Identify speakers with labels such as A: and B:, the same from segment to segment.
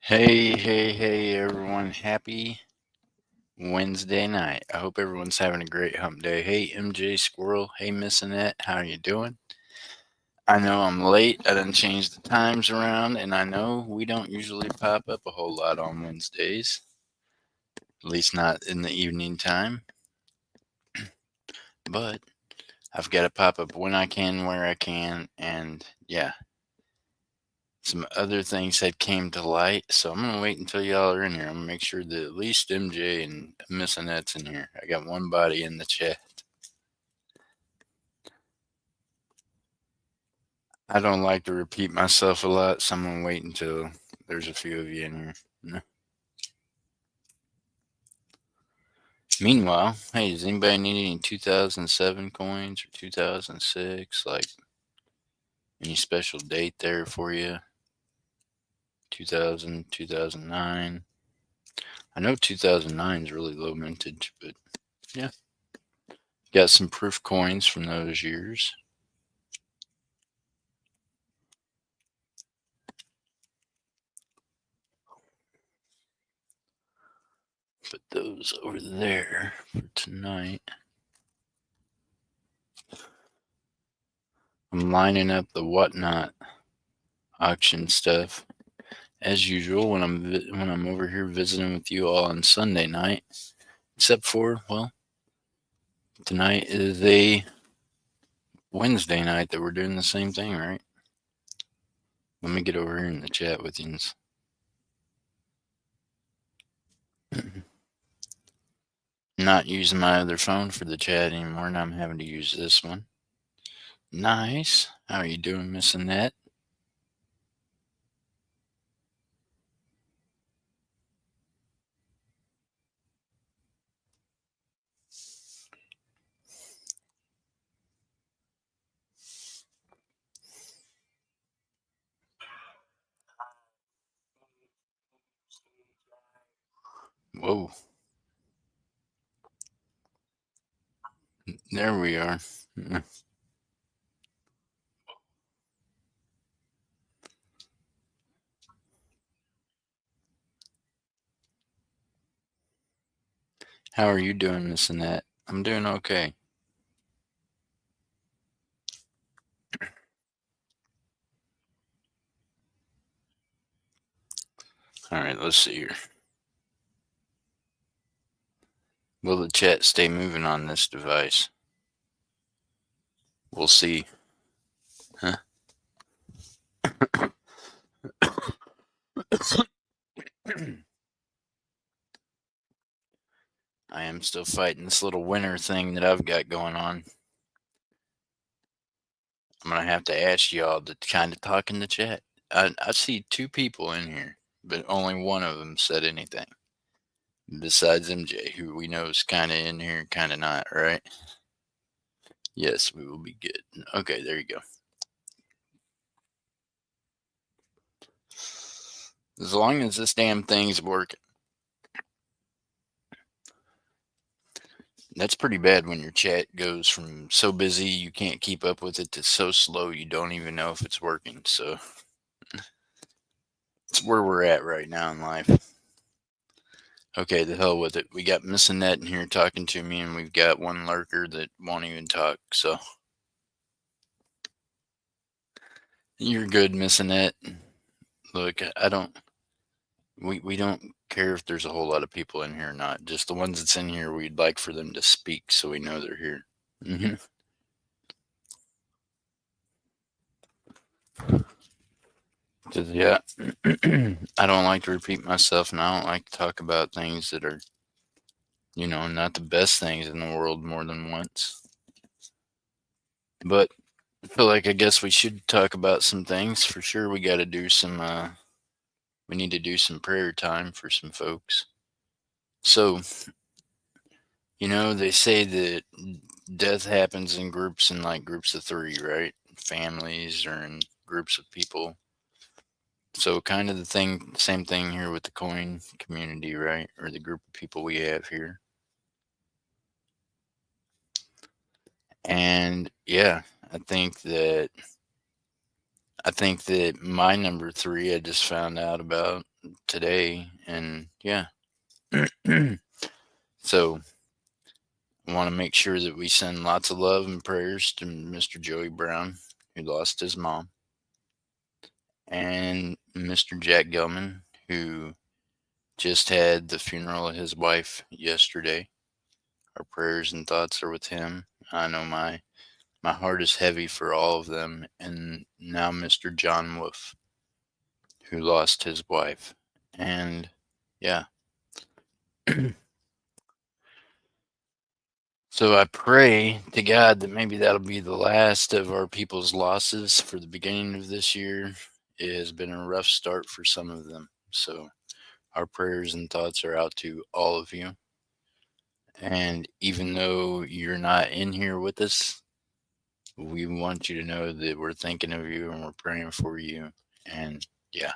A: Hey, everyone. Happy Wednesday night. I hope everyone's having a great hump day. Hey, MJ Squirrel. Hey, Miss Annette. How you doing? I know I'm late. I done changed the times around, and I know we don't usually pop up a whole lot on Wednesdays, at least not in the evening time. But I've got to pop up when I can, where I can, and yeah, some other things that came to light. So I'm gonna wait until y'all are in here. I'm gonna make sure that at least MJ and Miss Annette's in here. I got one body in the chat. I don't like to repeat myself a lot, so I'm gonna wait until there's a few of you in here. No. Meanwhile, hey, does anybody need any 2007 coins or 2006? Like any special date there for you? 2000, 2009. I know 2009 is really low mintage, but yeah. Got some proof coins from those years. Put those over there for tonight. I'm lining up the whatnot auction stuff as usual when I'm over here visiting with you all on Sunday night. Except for, well, tonight is a Wednesday night that we're doing the same thing, right? Let me get over here in the chat with you. Not using my other phone for the chat anymore, and I'm having to use this one. Nice. How are you doing, Miss Annette? Whoa. There we are. How are you doing, Miss Annette? I'm doing okay. All right, let's see here. Will the chat stay moving on this device? We'll see. Huh? I am still fighting this little winter thing that I've got going on. I'm going to have to ask y'all to kind of talk in the chat. I see two people in here, but only one of them said anything. Besides MJ, who we know is kind of in here, kind of not, right? Yes, we will be good. Okay, there you go. As long as this damn thing's working. That's pretty bad when your chat goes from so busy you can't keep up with it to so slow you don't even know if it's working. So it's where we're at right now in life. Okay, the hell with it. We got Miss Annette in here talking to me, and we've got one lurker that won't even talk. So you're good, Miss Annette. Look, I don't. We don't care if there's a whole lot of people in here or not. Just the ones that's in here, we'd like for them to speak so we know they're here. Mm-hmm. Cause yeah, I don't like to repeat myself, and I don't like to talk about things that are, not the best things in the world more than once. But I feel like I guess we should talk about some things for sure. We got to do some. We need to do some prayer time for some folks. So they say that death happens in groups, in like groups of three, right? Families or in groups of people. So kind of same thing here with the coin community, right? Or the group of people we have here. And yeah, I think that my number three I just found out about today, and yeah. So I want to make sure that we send lots of love and prayers to Mr. Joey Brown, who lost his mom, and Mr. Jack Gilman, who just had the funeral of his wife yesterday. Our prayers and thoughts are with him. I know my heart is heavy for all of them, and now Mr. John Wolf, who lost his wife. And yeah. So I pray to God that maybe that'll be the last of our people's losses for the beginning of this year. It has been a rough start for some of them. So our prayers and thoughts are out to all of you. And even though you're not in here with us, we want you to know that we're thinking of you and we're praying for you. And yeah.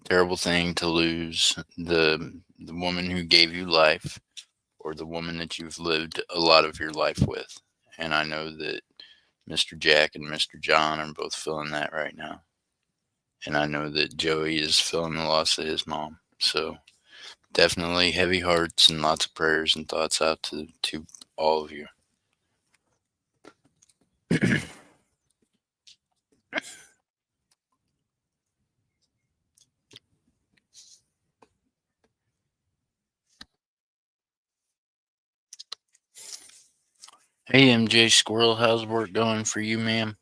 A: Terrible thing to lose the woman who gave you life, or the woman that you've lived a lot of your life with. And I know that Mr. Jack and Mr. John are both feeling that right now. And I know that Joey is feeling the loss of his mom. So definitely heavy hearts and lots of prayers and thoughts out to all of you. Hey, MJ Squirrel, how's work going for you, ma'am?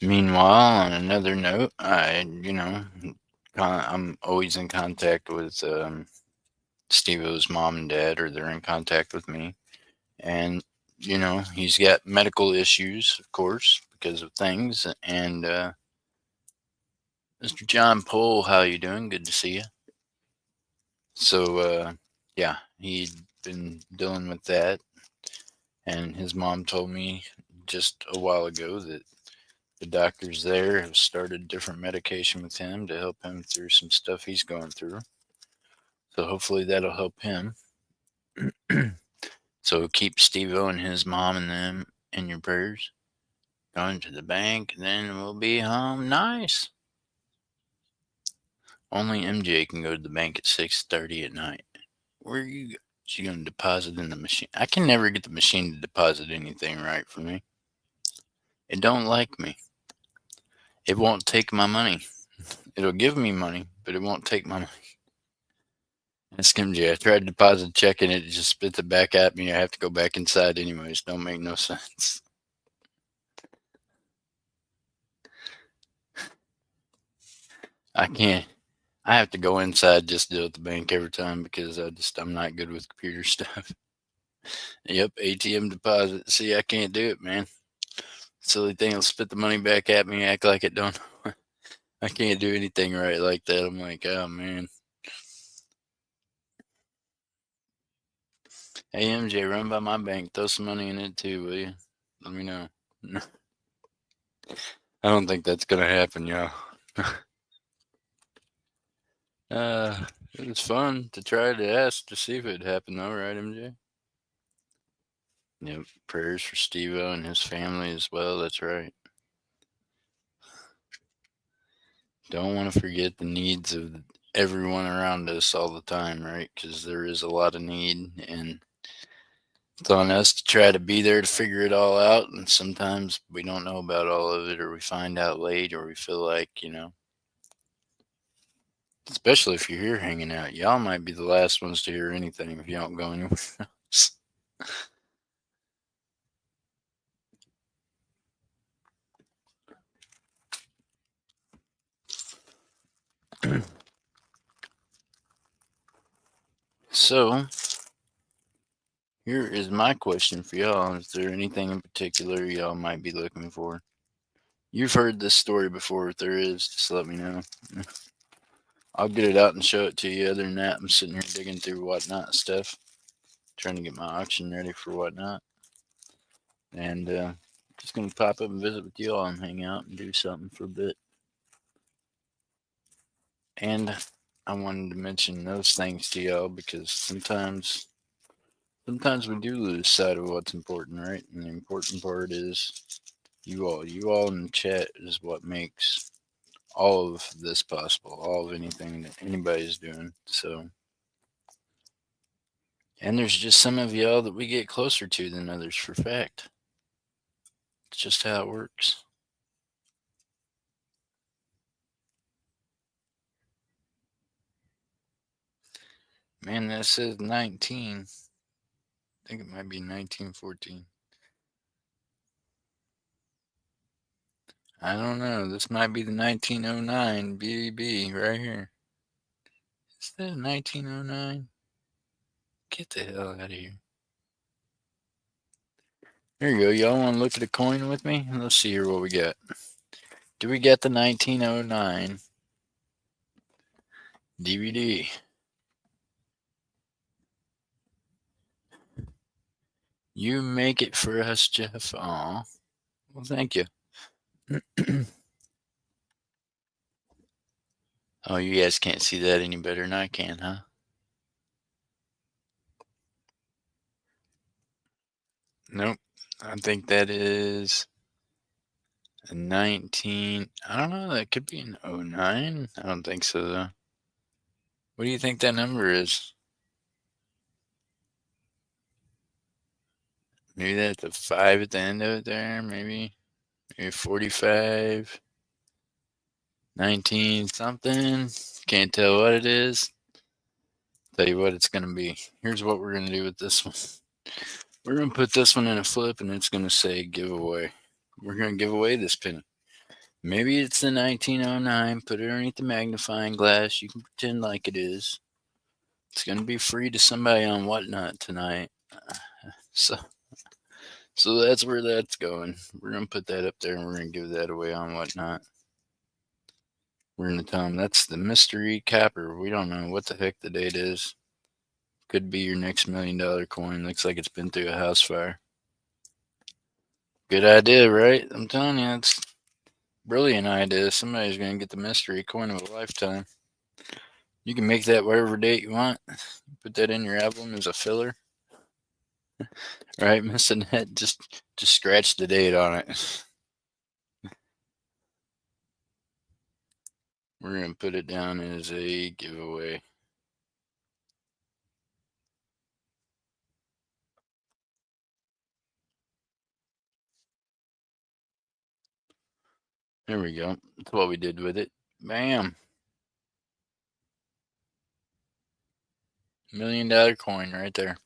A: Meanwhile, on another note, I'm always in contact with Steve-O's mom and dad, or they're in contact with me. And, he's got medical issues, of course, because of things. And Mr. John Pohl, how you doing? Good to see you. So, yeah, he'd been dealing with that. And his mom told me just a while ago that the doctors there have started different medication with him to help him through some stuff he's going through. So hopefully that'll help him. So keep Steve-O and his mom and them in your prayers. Going to the bank, then we'll be home. Nice. Only MJ can go to the bank at 6:30 at night. Where are you? She gonna deposit in the machine? I can never get the machine to deposit anything right for me. It don't like me. It won't take my money. It'll give me money, but it won't take my money. Ask MJ. I tried to deposit a check and it just spits it back at me. I have to go back inside anyways. Don't make no sense. I can't. I have to go inside just to do it at the bank every time because I'm not good with computer stuff. Yep, ATM deposit. See, I can't do it, man. Silly thing will spit the money back at me, act like it don't. I can't do anything right like that. I'm like, oh man. Hey MJ, run by my bank, throw some money in it too, will you? Let me know. I don't think that's gonna happen, y'all. It was fun to try to ask to see if it happened though, right, MJ? Yep, prayers for Steve-O and his family as well, that's right. Don't want to forget the needs of everyone around us all the time, right? Because there is a lot of need, and it's on us to try to be there to figure it all out. And sometimes we don't know about all of it, or we find out late, or we feel like, especially if you're here hanging out, y'all might be the last ones to hear anything if you don't go anywhere else. So, here is my question for y'all. Is there anything in particular y'all might be looking for? You've heard this story before. If there is, just let me know. I'll get it out and show it to you. Other than that, I'm sitting here digging through whatnot stuff, trying to get my auction ready for whatnot. And just going to pop up and visit with you all and hang out and do something for a bit. And I wanted to mention those things to y'all because sometimes we do lose sight of what's important, right? And the important part is you all. You all in the chat is what makes all of this possible, all of anything that anybody's doing. So, and there's just some of y'all that we get closer to than others for fact. It's just how it works. Man, that says 19. I think it might be 1914. I don't know. This might be the 1909 BB right here. Is that 1909? Get the hell out of here. There you go. Y'all want to look at a coin with me? Let's see here what we got. Do we get the 1909 DVD? You make it for us, Jeff. Aw. Well, thank you. Oh, you guys can't see that any better than I can, huh? Nope. I think that is a 19. I don't know. That could be an 09. I don't think so, though. What do you think that number is? Maybe that's a 5 at the end of it there. Maybe 45, 19 something. Can't tell what it is. Tell you what it's going to be. Here's what we're going to do with this one. We're going to put this one in a flip and it's going to say giveaway. We're going to give away this penny. Maybe it's the 1909. Put it underneath the magnifying glass. You can pretend like it is. It's going to be free to somebody on Whatnot tonight. So that's where that's going. We're going to put that up there and we're going to give that away on Whatnot. We're going to tell them that's the mystery capper. We don't know what the heck the date is. Could be your next $1 million coin. Looks like it's been through a house fire. Good idea, right? I'm telling you, it's a brilliant idea. Somebody's going to get the mystery coin of a lifetime. You can make that whatever date you want. Put that in your album as a filler. Right, Miss Annette? Just scratch the date on it. We're going to put it down as a giveaway. There we go. That's what we did with it. Bam. $1 million coin right there.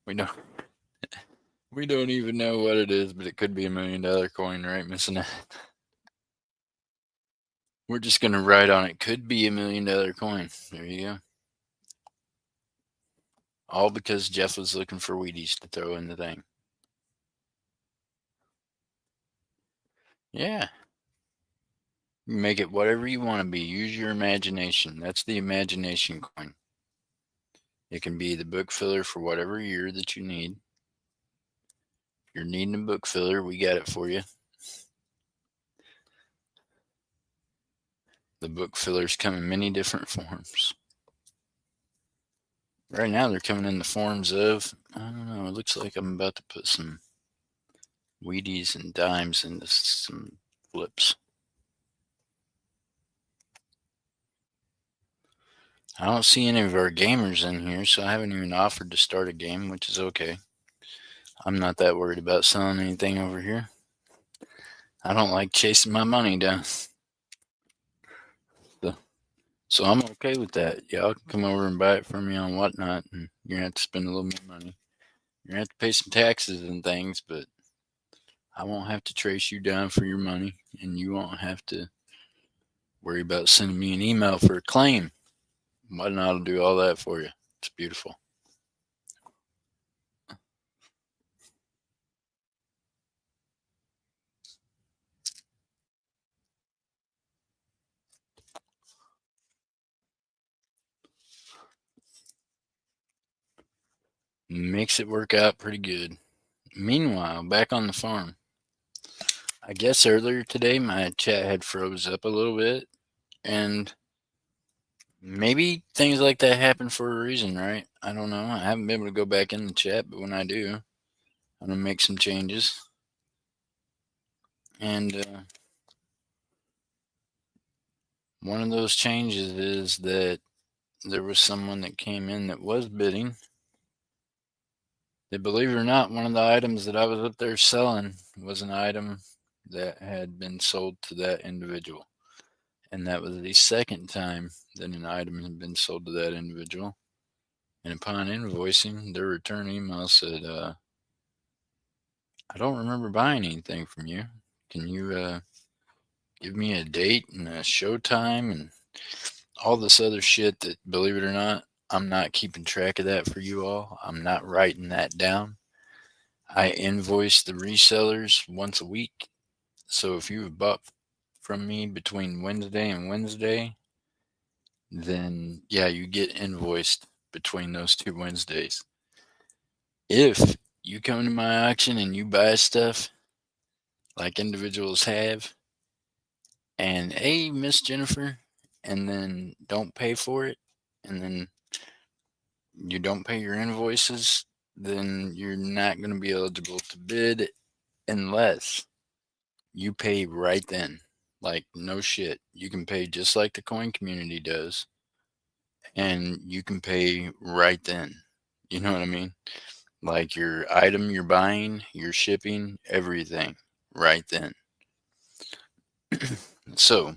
A: We don't even know what it is, but it could be $1 million coin, right, Miss Annette? We're just gonna write on it. Could be $1 million coin. There you go. All because Jeff was looking for Wheaties to throw in the thing. Yeah. Make it whatever you want to be. Use your imagination. That's the imagination coin. It can be the book filler for whatever year that you need. If you're needing a book filler, we got it for you. The book fillers come in many different forms. Right now, they're coming in the forms of, I don't know, it looks like I'm about to put some Wheaties and dimes into some flips. I don't see any of our gamers in here, so I haven't even offered to start a game, which is okay. I'm not that worried about selling anything over here. I don't like chasing my money down. So I'm okay with that. Y'all can come over and buy it from me on Whatnot, and you're going to have to spend a little more money. You're going to have to pay some taxes and things, but I won't have to trace you down for your money, and you won't have to worry about sending me an email for a claim. Whatnot will do all that for you. It's beautiful. Makes it work out pretty good. Meanwhile, back on the farm. I guess earlier today my chat had froze up a little bit, and Maybe things like that happen for a reason, right? I don't know. I haven't been able to go back in the chat, but when I do, I'm gonna make some changes. And one of those changes is that there was someone that came in that was bidding. That, believe it or not, one of the items that I was up there selling was an item that had been sold to that individual. And that was the second time that an item had been sold to that individual. And upon invoicing, their return email said, I don't remember buying anything from you. Can you give me a date and a show time and all this other shit that, believe it or not, I'm not keeping track of that for you all. I'm not writing that down. I invoice the resellers once a week. So if you have bought from me between Wednesday and Wednesday, then yeah, you get invoiced between those 2 Wednesdays. If you come to my auction and you buy stuff like individuals have, and hey, Miss Jennifer, and then don't pay for it, and then you don't pay your invoices, then you're not going to be eligible to bid unless you pay right then. Like, no shit. You can pay just like the coin community does, and you can pay right then. You know what I mean? Like your item you're buying, your shipping, everything right then. So,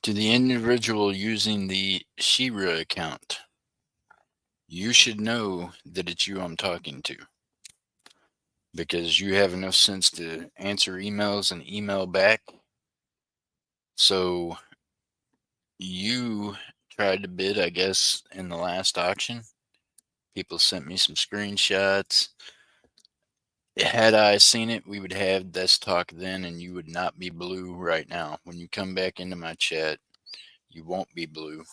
A: to the individual using the Shira account, you should know that it's you I'm talking to because you have enough sense to answer emails and email back. So, you tried to bid, I guess, in the last auction. People sent me some screenshots. Had I seen it, we would have this talk then, and you would not be blue right now. When you come back into my chat, you won't be blue.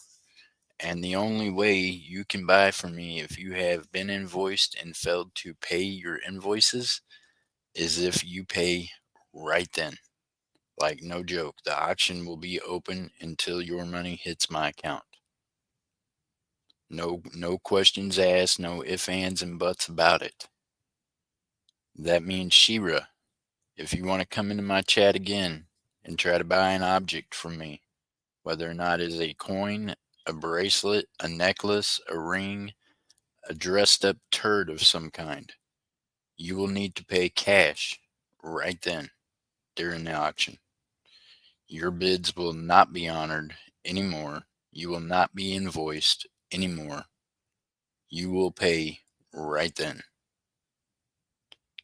A: And the only way you can buy from me if you have been invoiced and failed to pay your invoices is if you pay right then. Like, no joke. The auction will be open until your money hits my account. No questions asked, no ifs, ands, and buts about it. That means Shira, if you want to come into my chat again and try to buy an object from me, whether or not it is a coin, a bracelet, a necklace, a ring, a dressed up turd of some kind, you will need to pay cash right then during the auction. Your bids will not be honored anymore. You will not be invoiced anymore. You will pay right then.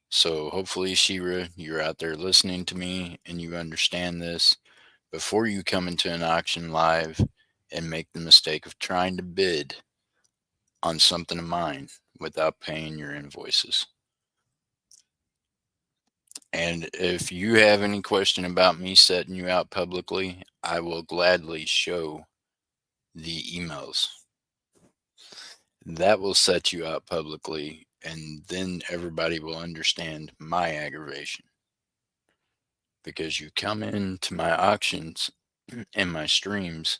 A: So hopefully, Shira, you're out there listening to me and you understand this before you come into an auction live and make the mistake of trying to bid on something of mine without paying your invoices. And if you have any question about me setting you out publicly, I will gladly show the emails. That will set you out publicly, and then everybody will understand my aggravation. Because you come into my auctions and my streams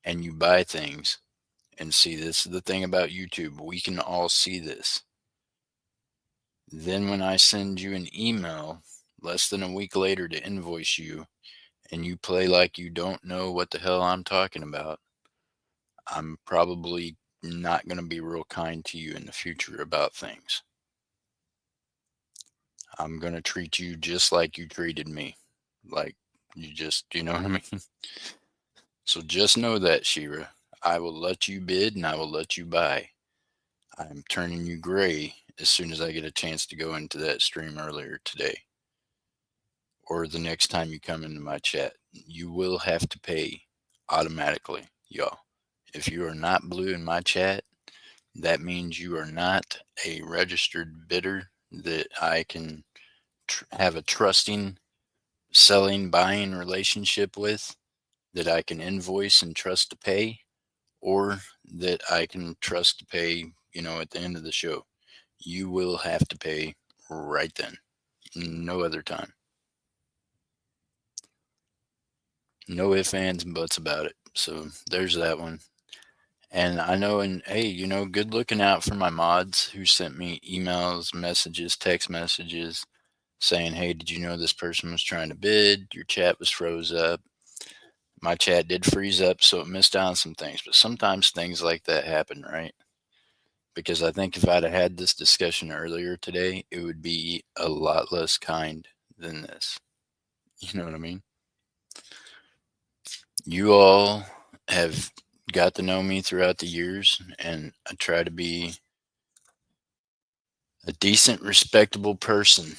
A: and you buy things and see, this is the thing about YouTube, we can all see this. Then when I send you an email less than a week later to invoice you and you play like you don't know what the hell I'm talking about, I'm probably not going to be real kind to you in the future about things. I'm going to treat you just like you treated me. Like, you know what I mean? So just know that, Shira. I will let you bid and I will let you buy. I'm turning you gray as soon as I get a chance to go into that stream earlier today. Or the next time you come into my chat. You will have to pay automatically, y'all. If you are not blue in my chat, that means you are not a registered bidder that I can have a trusting selling buying relationship with, that I can invoice and trust to pay, or that I can trust to pay, at the end of the show. You will have to pay right then. No other time. No ifs, ands, and buts about it. So there's that one. And I know, and hey, good looking out for my mods who sent me emails, messages, text messages saying, hey, did you know this person was trying to bid? Your chat was froze up. My chat did freeze up, so it missed out on some things. But sometimes things like that happen, right? Because I think if I'd have had this discussion earlier today, it would be a lot less kind than this. You know what I mean? You all have got to know me throughout the years, and I try to be a decent, respectable person.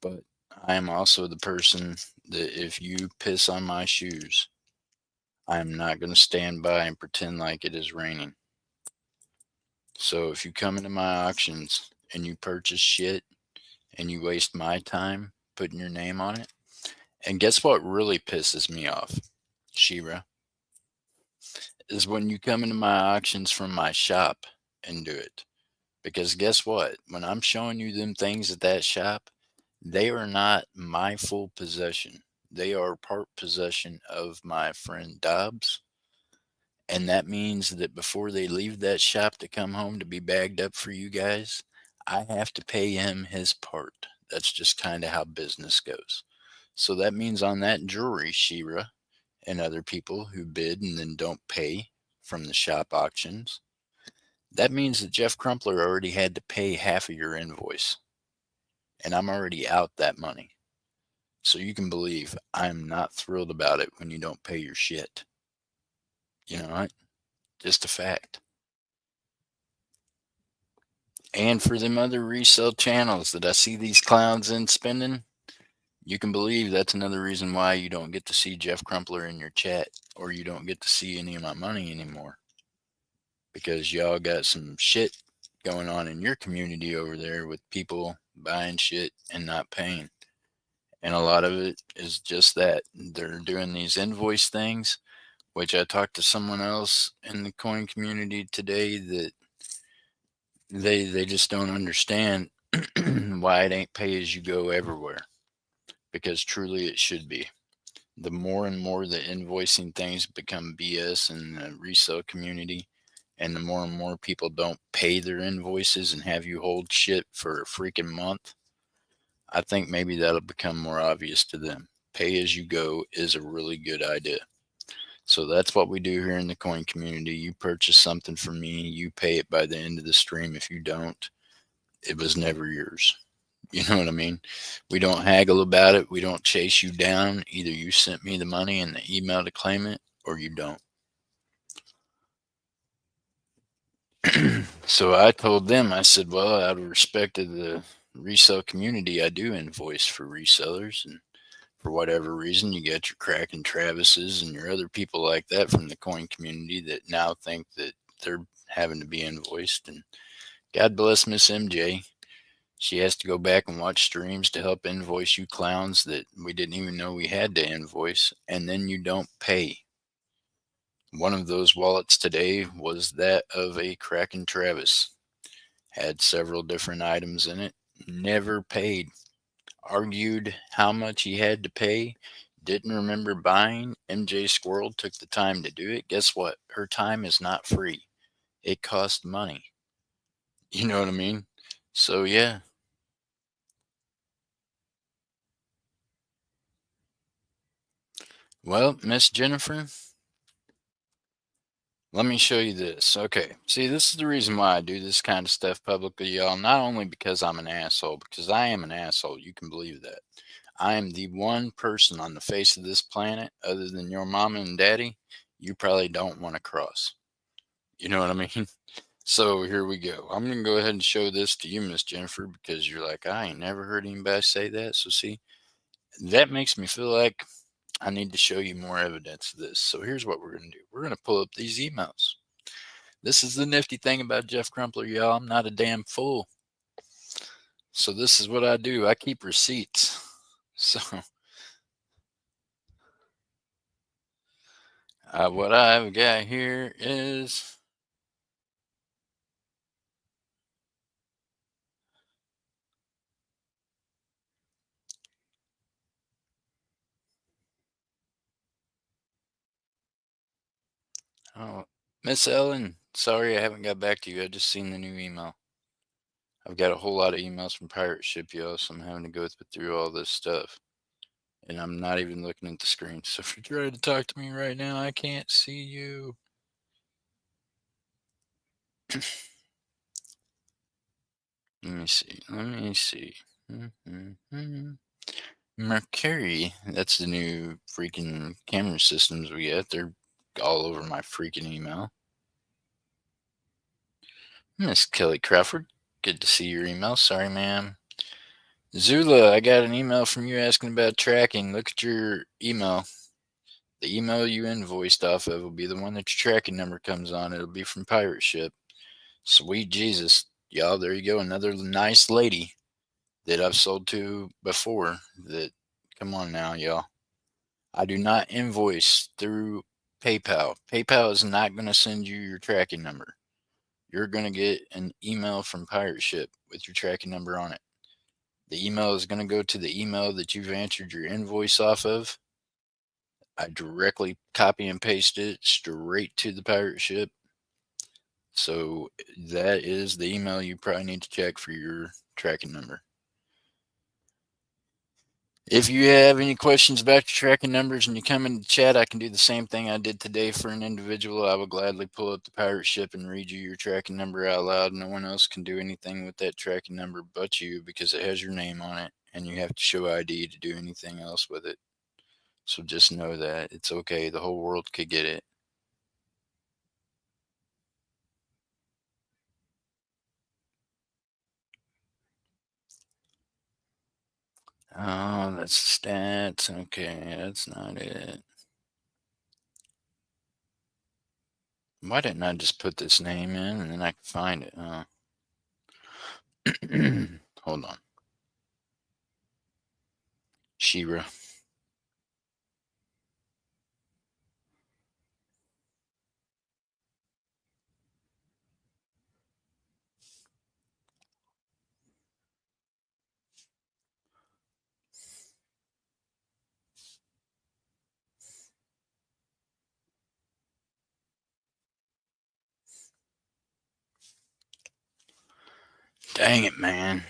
A: But I am also the person that if you piss on my shoes, I am not going to stand by and pretend like it is raining. So if you come into my auctions and you purchase shit and you waste my time putting your name on it, and guess what really pisses me off, Shira, is when you come into my auctions from my shop and do it. Because guess what? When I'm showing you them things at that shop, they are not my full possession. They are part possession of my friend Dobbs. And that means that before they leave that shop to come home to be bagged up for you guys, I have to pay him his part. That's just kind of how business goes. So that means on that jewelry, Shira, and other people who bid and then don't pay from the shop auctions, that means that Jeff Crumpler already had to pay half of your invoice. And I'm already out that money. So you can believe I'm not thrilled about it when you don't pay your shit. You know what? Just a fact. And for them other resale channels that I see these clowns in spending, you can believe that's another reason why you don't get to see Jeff Crumpler in your chat or you don't get to see any of my money anymore. Because y'all got some shit going on in your community over there with people buying shit and not paying. And a lot of it is just that they're doing these invoice things, which I talked to someone else in the coin community today that they just don't understand why it ain't pay as you go everywhere, because truly it should be. The more and more the invoicing things become BS in the resale community, and the more people don't pay their invoices and have you hold shit for a freaking month, I think maybe that'll become more obvious to them. Pay as you go is a really good idea. So that's what we do here in the coin community. You purchase something from me, you pay it by the end of the stream. If you don't, it was never yours. You know what I mean? We don't haggle about it. We don't chase you down. Either you sent me the money and the email to claim it, or you don't. So I told them, I said, well, out of respect to the resale community, I do invoice for resellers. And for whatever reason, you got your Kraken Travises and your other people like that from the coin community that now think that they're having to be invoiced. And God bless Miss MJ. She has to go back and watch streams to help invoice you clowns that we didn't even know we had to invoice, and then you don't pay. One of those wallets today was that of a Kraken Travis. Had several different items in it. Never paid. Argued how much he had to pay. Didn't remember buying. MJ Squirrel took the time to do it. Guess what? Her time is not free. It cost money. You know what I mean? So yeah. Well, Miss Jennifer, let me show you this. Okay. See, this is the reason why I do this kind of stuff publicly, y'all. Not only because I'm an asshole, because I am an asshole. You can believe that. I am the one person on the face of this planet, other than your mama and daddy, you probably don't want to cross. You know what I mean? So here we go. I'm going to go ahead and show this to you, Miss Jennifer, because you're like, I ain't never heard anybody say that. So see, that makes me feel like I need to show you more evidence of this. So here's what we're going to do. We're going to pull up these emails. This is the nifty thing about Jeff Crumpler, y'all. I'm not a damn fool. So this is what I do. I keep receipts. So what I've got here is Oh, Miss Ellen, sorry I haven't got back to you. I just seen the new email. I've got a whole lot of emails from pirate ship, y'all, so I'm having to go through all this stuff. And I'm not even looking at the screen. So if you're trying to talk to me right now, I can't see you. Let me see. Let me see. Mercury. That's the new freaking camera systems we get. They're all over my freaking email. Miss Kelly Crawford. Good to see your email. Sorry, ma'am. Zula, I got an email from you asking about tracking. Look at your email. The email you invoiced off of will be the one that your tracking number comes on. It'll be from Pirate Ship. Sweet Jesus. Y'all, there you go. Another nice lady that I've sold to before. That, come on now, y'all. I do not invoice through PayPal. PayPal is not going to send you your tracking number. You're going to get an email from Pirate Ship with your tracking number on it. The email is going to go to the email that you've answered your invoice off of. I directly copy and paste it straight to the Pirate Ship. So that is the email you probably need to check for your tracking number. If you have any questions about your tracking numbers and you come in the chat, I can do the same thing I did today for an individual. I will gladly pull up the Pirate Ship and read you your tracking number out loud. No one else can do anything with that tracking number but you because it has your name on it and you have to show ID to do anything else with it. So just know that it's okay. The whole world could get it. Oh, that's stats. Okay, that's not it. Why didn't I just put this name in and then I could find it? Hold on. Shira. Dang it, man.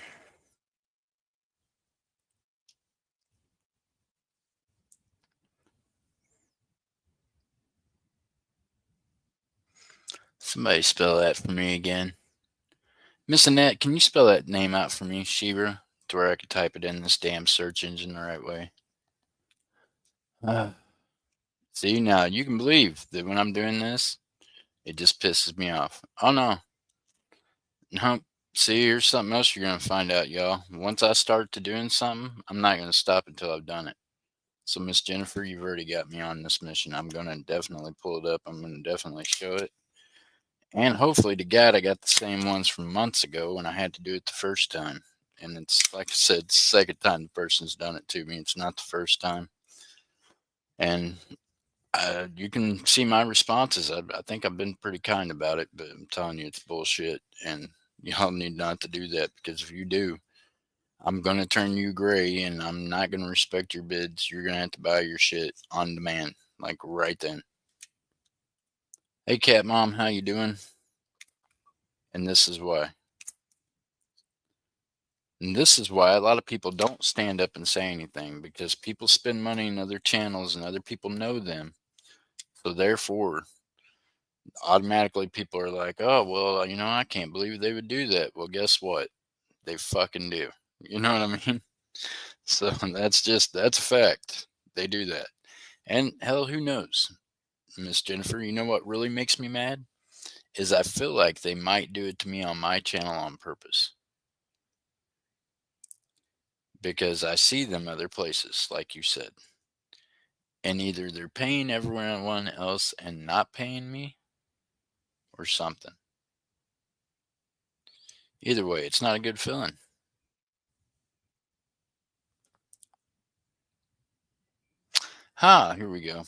A: Somebody spell that for me again. Miss Annette, can you spell that name out for me, Shira, to where I could type it in this damn search engine the right way? See, now you can believe that when I'm doing this, it just pisses me off. Oh no. No. See, here's something else you're going to find out, y'all. Once I start to doing something, I'm not going to stop until I've done it. So, Miss Jennifer, you've already got me on this mission. I'm going to definitely pull it up. I'm going to definitely show it. And hopefully, to God, I got the same ones from months ago when I had to do it the first time. And it's like I said, it's the second time the person's done it to me. It's not the first time. And you can see my responses. I think I've been pretty kind about it, but I'm telling you, it's bullshit. And y'all need not to do that because if you do, I'm going to turn you gray and I'm not going to respect your bids. You're going to have to buy your shit on demand, like right then. Hey, Cat Mom, how you doing? And this is why. And this is why a lot of people don't stand up and say anything because people spend money in other channels and other people know them. So therefore, automatically people are like, oh, well, I can't believe they would do that. Well, guess what? They fucking do. You know what I mean? So that's a fact. They do that. And hell, who knows? Miss Jennifer, you know what really makes me mad? Is I feel like they might do it to me on my channel on purpose. Because I see them other places, like you said. And either they're paying everyone else and not paying me or something. Either way, it's not a good feeling. Here we go.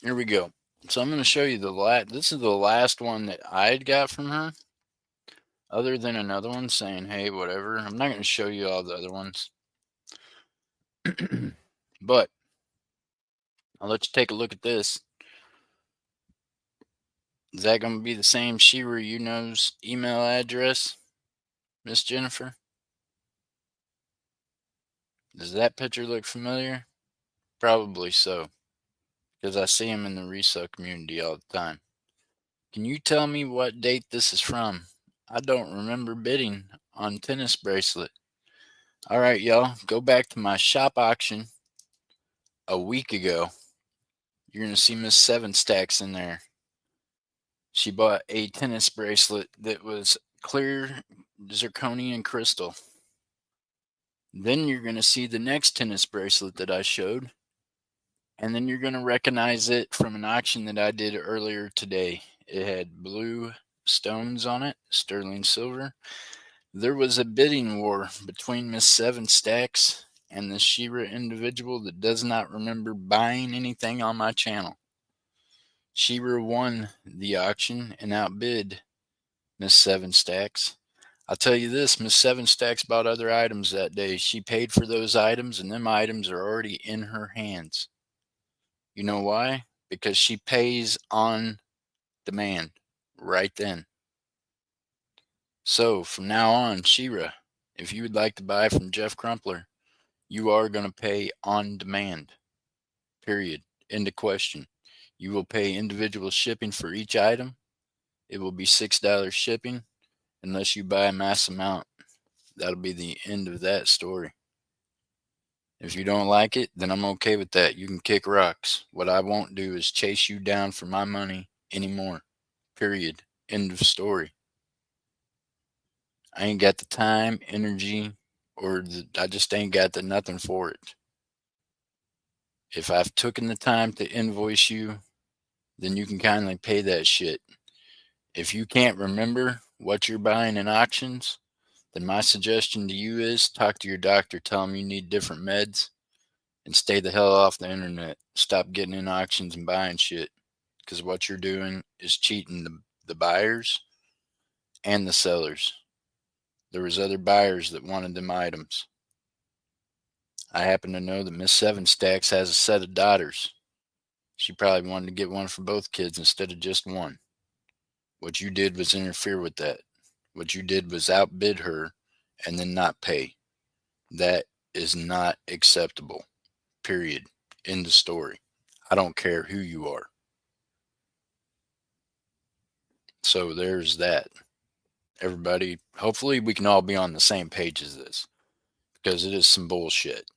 A: Here we go. So I'm going to show you this is the last one that I had got from her. other than another one saying, hey, whatever. I'm not going to show you all the other ones. But I'll let you take a look at this. Is that going to be the same Shira you know's email address, Miss Jennifer? Does that picture look familiar? Probably so, because I see him in the resale community all the time. Can you tell me what date this is from? I don't remember bidding on tennis bracelet. All right, y'all, go back to my shop auction a week ago. You're going to see Miss Seven Stacks in there. She bought a tennis bracelet that was clear zirconian crystal. Then you're going to see the next tennis bracelet that I showed. And then you're going to recognize it from an auction that I did earlier today. It had blue stones on it, sterling silver. There was a bidding war between Miss Seven Stacks and the Shira individual that does not remember buying anything on my channel. Shira won the auction and outbid Miss Seven Stacks. I'll tell you this, Miss Seven Stacks bought other items that day. She paid for those items, and them items are already in her hands. You know why? Because she pays on demand right then. So from now on, Shira, if you would like to buy from Jeff Crumpler, you are going to pay on demand. Period. End of question. You will pay individual shipping for each item. It will be $6 shipping unless you buy a mass amount. That'll be the end of that story. If you don't like it, then I'm okay with that. You can kick rocks. What I won't do is chase you down for my money anymore. Period. End of story. I ain't got the time, energy, I just ain't got the nothing for it. If I've taken the time to invoice you, then you can kindly pay that shit. If you can't remember what you're buying in auctions, then my suggestion to you is talk to your doctor, tell him you need different meds, and stay the hell off the internet. Stop getting in auctions and buying shit, because what you're doing is cheating the buyers and the sellers. There was other buyers that wanted them items. I happen to know that Miss Seven Stacks has a set of daughters. She probably wanted to get one for both kids instead of just one. What you did was interfere with that. What you did was outbid her and then not pay. That is not acceptable. Period. End of story. I don't care who you are. So there's that. Everybody, hopefully we can all be on the same page as this, because it is some bullshit.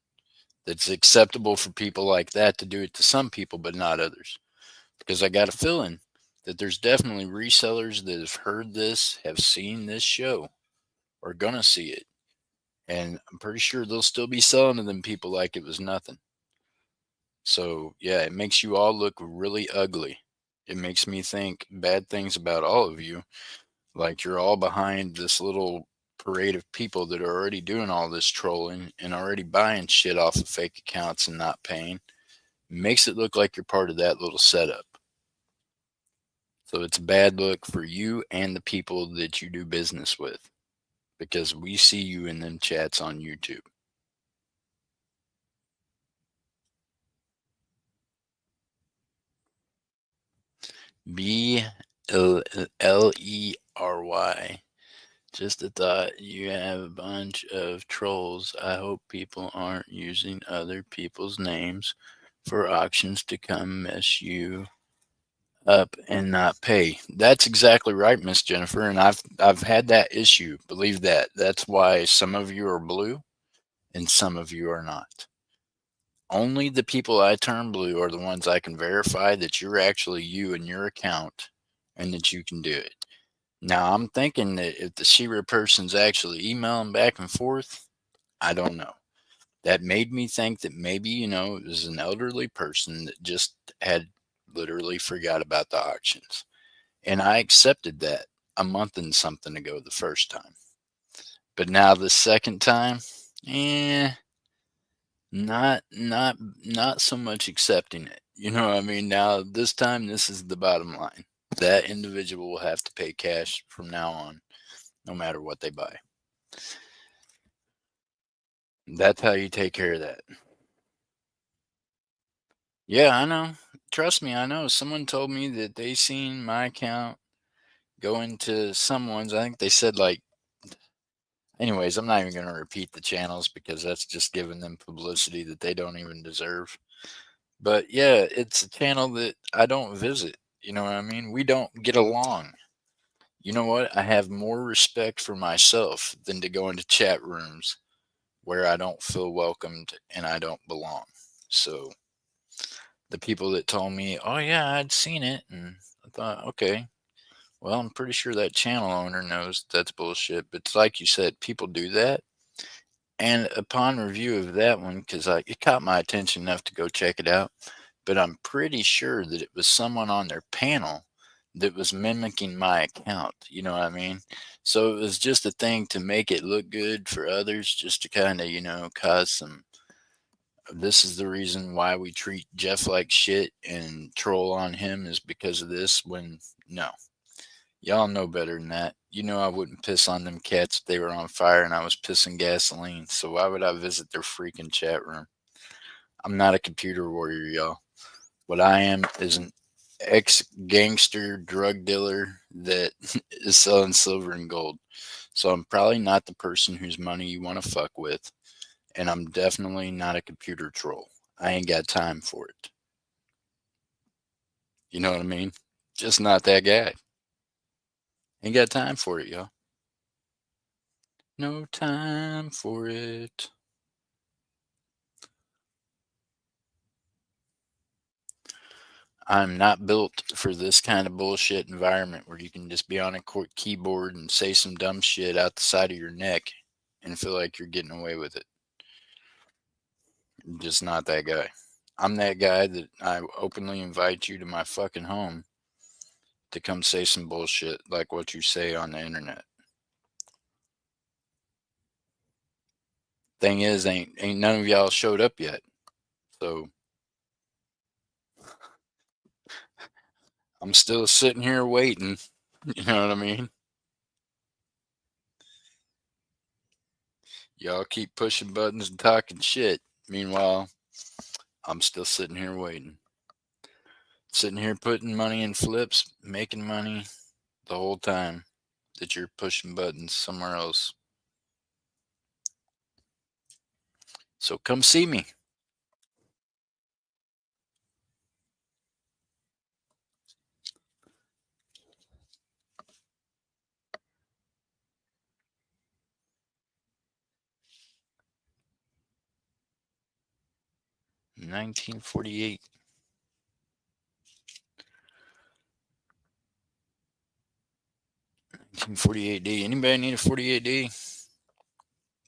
A: It's acceptable for people like that to do it to some people, but not others. Because I got a feeling that there's definitely resellers that have heard this, have seen this show, or gonna see it. And I'm pretty sure they'll still be selling to them people like it was nothing. So yeah, it makes you all look really ugly. It makes me think bad things about all of you. Like you're all behind this little parade of people that are already doing all this trolling and already buying shit off of fake accounts and not paying. Makes it look like you're part of that little setup. So it's a bad look for you and the people that you do business with, because we see you in them chats on YouTube. BLERY. Just a thought, you have a bunch of trolls. I hope people aren't using other people's names for auctions to come mess you up and not pay. That's exactly right, Miss Jennifer, and I've had that issue. Believe that. That's why some of you are blue and some of you are not. Only the people I turn blue are the ones I can verify that you're actually you in your account and that you can do it. Now, I'm thinking that if the Shira person's actually emailing back and forth, I don't know. That made me think that maybe, it was an elderly person that just had literally forgot about the auctions. And I accepted that a month and something ago the first time. But now the second time, eh, not so much accepting it. You know what I mean? Now this time, this is the bottom line. That individual will have to pay cash from now on. no matter what they buy. That's how you take care of that. Yeah, I know. Trust me, I know. Someone told me that they seen my account go into someone's. I think they said like, anyways, I'm not even going to repeat the channels because that's just giving them publicity that they don't even deserve. But yeah, it's a channel that I don't visit. You know what I mean? We don't get along. You know what? I have more respect for myself than to go into chat rooms where I don't feel welcomed and I don't belong. So the people that told me, oh yeah, I'd seen it, and I thought, okay, well, I'm pretty sure that channel owner knows that's bullshit. But it's like you said, people do that. And upon review of that one, because it caught my attention enough to go check it out, but I'm pretty sure that it was someone on their panel that was mimicking my account. You know what I mean? So it was just a thing to make it look good for others, just to kind of, cause some. This is the reason why we treat Jeff like shit and troll on him is because of this. When no, y'all know better than that. You know I wouldn't piss on them cats if they were on fire and I was pissing gasoline. So why would I visit their freaking chat room? I'm not a computer warrior, y'all. What I am is an ex gangster drug dealer that is selling silver and gold. So I'm probably not the person whose money you want to fuck with. And I'm definitely not a computer troll. I ain't got time for it. You know what I mean? Just not that guy. Ain't got time for it, y'all. No time for it. I'm not built for this kind of bullshit environment where you can just be on a keyboard and say some dumb shit out the side of your neck and feel like you're getting away with it. I'm just not that guy. I'm that guy that I openly invite you to my fucking home to come say some bullshit like what you say on the internet. Thing is, ain't none of y'all showed up yet. So I'm still sitting here waiting. You know what I mean? Y'all keep pushing buttons and talking shit. Meanwhile, I'm still sitting here waiting. Sitting here putting money in flips, making money the whole time that you're pushing buttons somewhere else. So come see me. In 1948. 1948 D. Anybody need a 48 D?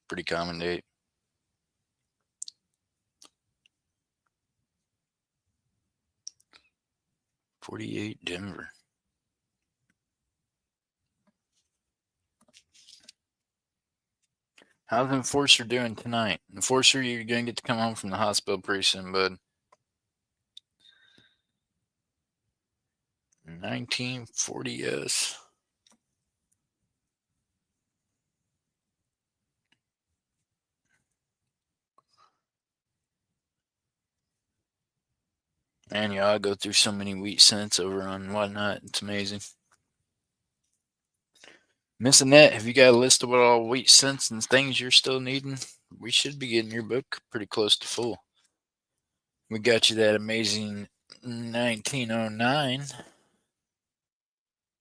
A: Pretty common date. 48 Denver. How's Enforcer doing tonight? Enforcer, you're going to get to come home from the hospital pretty soon, bud. 1940s. Man, y'all go through so many wheat cents over on whatnot. It's amazing. Miss Annette, have you got a list of what all wheat cents and things you're still needing? We should be getting your book pretty close to full. We got you that amazing 1909.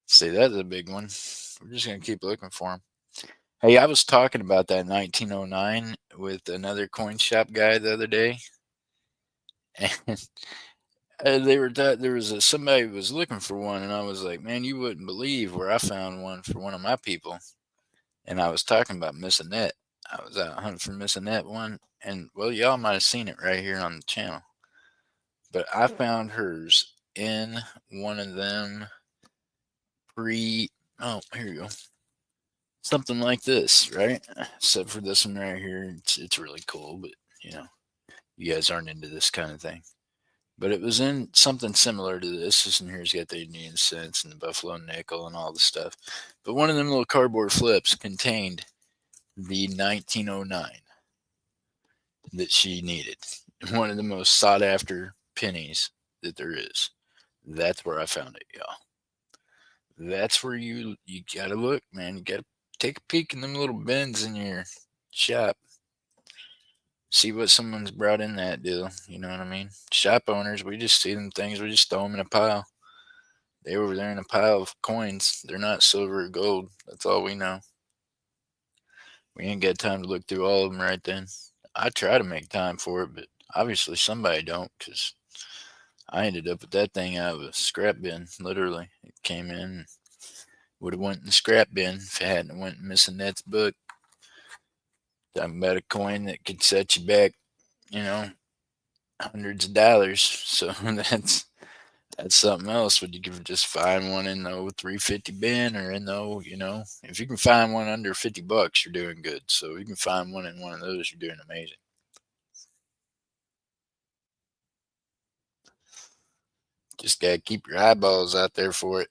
A: See, that's a big one. We're just going to keep looking for them. Hey, I was talking about that 1909 with another coin shop guy the other day. And there was somebody who was looking for one, and I was like, man, you wouldn't believe where I found one for one of my people. And I was talking about Miss Annette. I was out hunting for Miss Annette one, and well, y'all might have seen it right here on the channel. But I found hers in one of them oh, here you go. Something like this, right? Except for this one right here. It's really cool, but you guys aren't into this kind of thing. But it was in something similar to this. This one here's got the Indian cents and the Buffalo nickel and all the stuff. But one of them little cardboard flips contained the 1909 that she needed. One of the most sought after pennies that there is. That's where I found it, y'all. That's where you gotta look, man. You gotta take a peek in them little bins in your shop. See what someone's brought in that deal. You know what I mean? Shop owners, we just see them things, we just throw them in a pile. They were there in a pile of coins. They're not silver or gold. That's all we know. We ain't got time to look through all of them right then. I try to make time for it, but obviously somebody don't, because I ended up with that thing out of a scrap bin, literally. It came in, would have went in the scrap bin if it hadn't went missing Ned's book. Talking about a coin that could set you back, hundreds of dollars. So that's something else. Would you can just find one in the 350 bin, or in the, if you can find one under $50, you're doing good. So if you can find one in one of those, you're doing amazing. Just gotta keep your eyeballs out there for it.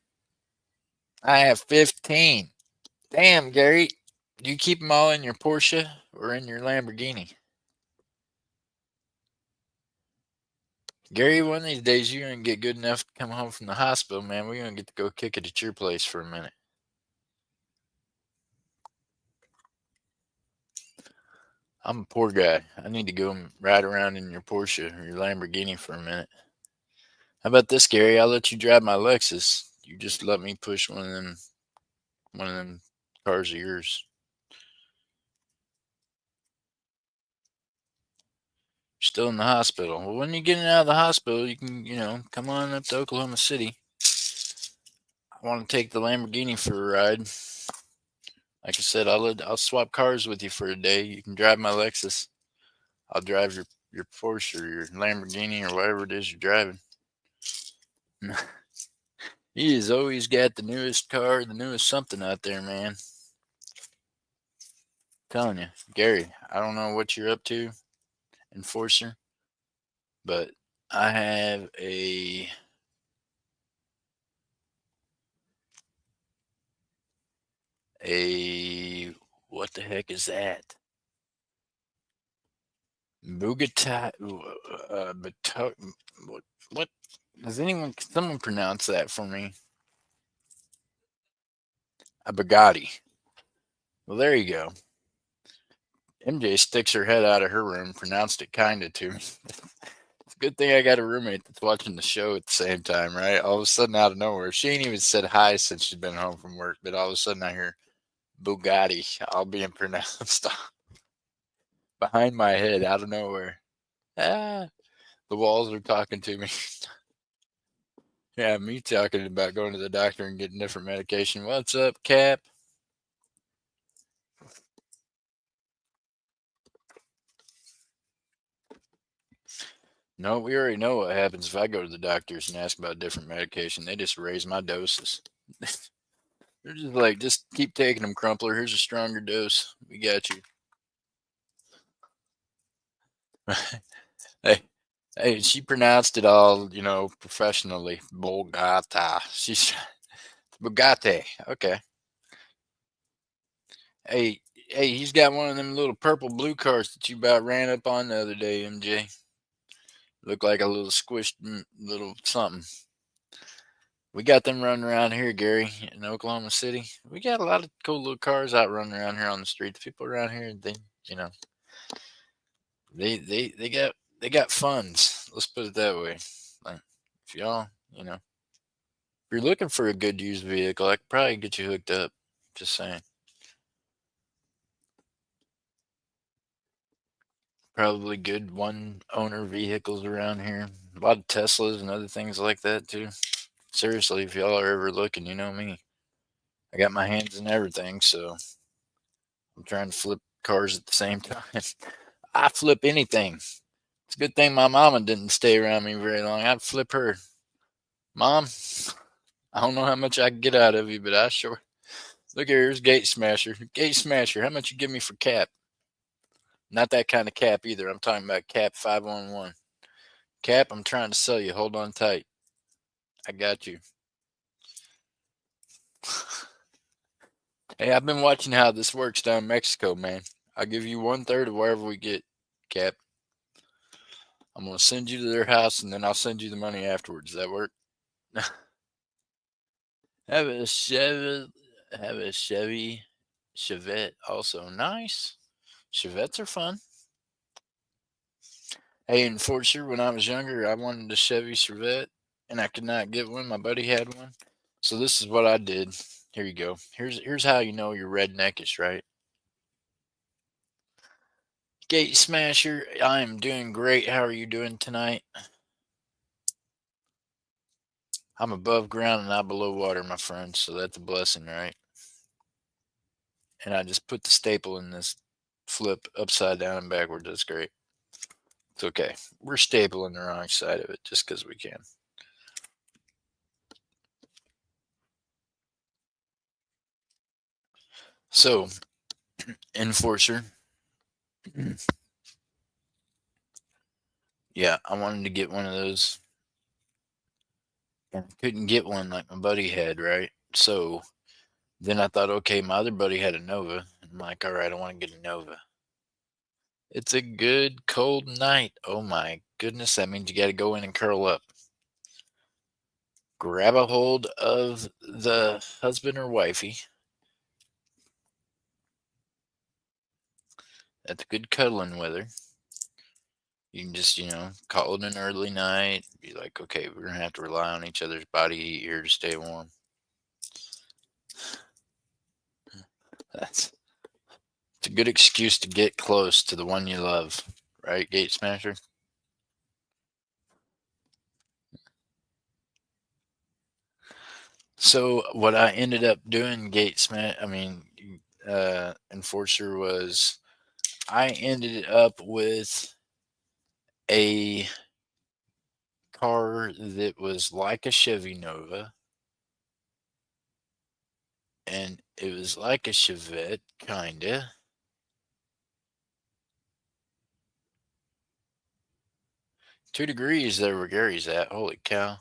A: I have 15. Damn, Gary. Do you keep them all in your Porsche or in your Lamborghini? Gary, one of these days you're going to get good enough to come home from the hospital, man. We're going to get to go kick it at your place for a minute. I'm a poor guy. I need to go and ride around in your Porsche or your Lamborghini for a minute. How about this, Gary? I'll let you drive my Lexus. You just let me push one of them cars of yours. You're still in the hospital. Well, when you're getting out of the hospital, you can, come on up to Oklahoma City. I want to take the Lamborghini for a ride. Like I said, I'll swap cars with you for a day. You can drive my Lexus. I'll drive your Porsche or your Lamborghini or whatever it is you're driving. He has always got the newest car, the newest something out there, man. I'm telling you, Gary, I don't know what you're up to, Enforcer, but I have a what the heck is that? Bugatti, what does someone pronounce that for me? A Bugatti. Well, there you go. MJ sticks her head out of her room, pronounced it kinda to me. It's a good thing I got a roommate that's watching the show at the same time, right? All of a sudden, out of nowhere, she ain't even said hi since she's been home from work, but all of a sudden I hear Bugatti all being pronounced behind my head out of nowhere. Ah, the walls are talking to me. Yeah, me talking about going to the doctor and getting different medication. What's up, Cap? No, we already know what happens if I go to the doctors and ask about different medication. They just raise my doses. They're just like, just keep taking them, Crumpler. Here's a stronger dose. We got you. Hey, hey, she pronounced it all, professionally. Bogata. She's Bugatti. Okay. Hey, hey, he's got one of them little purple blue cars that you about ran up on the other day, MJ. Looked like a little squished little something. We got them running around here, Gary, in Oklahoma City. We got a lot of cool little cars out running around here on the street. The people around here, you know, they got funds. Let's put it that way. Like, if y'all, if you're looking for a good used vehicle, I could probably get you hooked up. Just saying. Probably good one owner vehicles around here. A lot of Teslas and other things like that too. Seriously, if y'all are ever looking, you know me. I got my hands in everything, so I'm trying to flip cars at the same time. I flip anything. It's a good thing my mama didn't stay around me very long. I'd flip her. Mom, I don't know how much I can get out of you, but I sure. Look here's Gate Smasher. Gate Smasher, how much you give me for Cap? Not that kind of Cap either. I'm talking about Cap 511. Cap, I'm trying to sell you. Hold on tight. I got you. Hey, I've been watching how this works down in Mexico, man. I'll give you 1/3 of wherever we get, Cap. I'm gonna send you to their house, and then I'll send you the money afterwards. Does that work? have a Chevy, have a Chevy Chevette also. Nice. Chevettes are fun. Hey, Enforcer, when I was younger, I wanted a Chevy Chevette, and I could not get one. My buddy had one. So this is what I did. Here you go. Here's how you know you're redneckish, right? Gate Smasher, I am doing great. How are you doing tonight? I'm above ground and not below water, my friend, so that's a blessing, right? And I just put the staple in this flip upside down and backwards. That's great. It's okay. We're stapling the wrong side of it just because we can. So, Enforcer, yeah, I wanted to get one of those. And I couldn't get one like my buddy had, right? So then I thought, okay, my other buddy had a Nova. I'm like, all right, I want to get a Nova. It's a good cold night. Oh my goodness, that means you got to go in and curl up. Grab a hold of the husband or wifey. That's good cuddling weather. You can just, call it an early night. Be like, okay, we're going to have to rely on each other's body heat here to stay warm. It's a good excuse to get close to the one you love. Right, Gate Smasher? So what I ended up doing, Enforcer, was I ended up with a car that was like a Chevy Nova, and it was like a Chevette, kinda. 2 degrees there where Gary's at. Holy cow!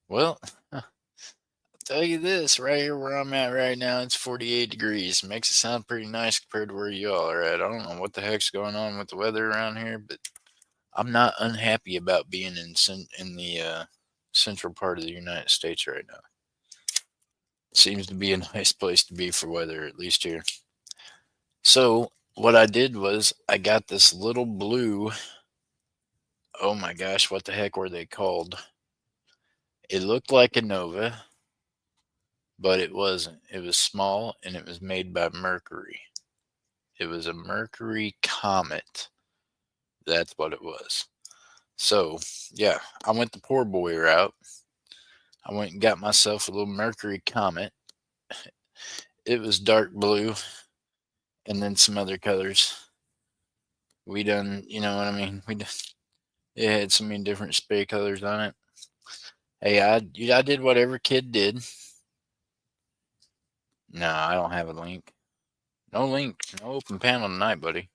A: Well, I'll tell you this, right here where I'm at right now, it's 48 degrees. Makes it sound pretty nice compared to where you all are at. I don't know what the heck's going on with the weather around here, but I'm not unhappy about being in the central part of the United States right now. Seems to be a nice place to be for weather, at least here. So what I did was I got this little blue. Oh my gosh, what the heck were they called? It looked like a Nova, but it wasn't. It was small and it was made by Mercury. It was a Mercury Comet. That's what it was. So, yeah, I went the poor boy route. I went and got myself a little Mercury Comet. It was dark blue and then some other colors. We done, you know what I mean? It had so many different spray colors on it. Hey, I did what every kid did. No, I don't have a link. No link. No open panel tonight, buddy.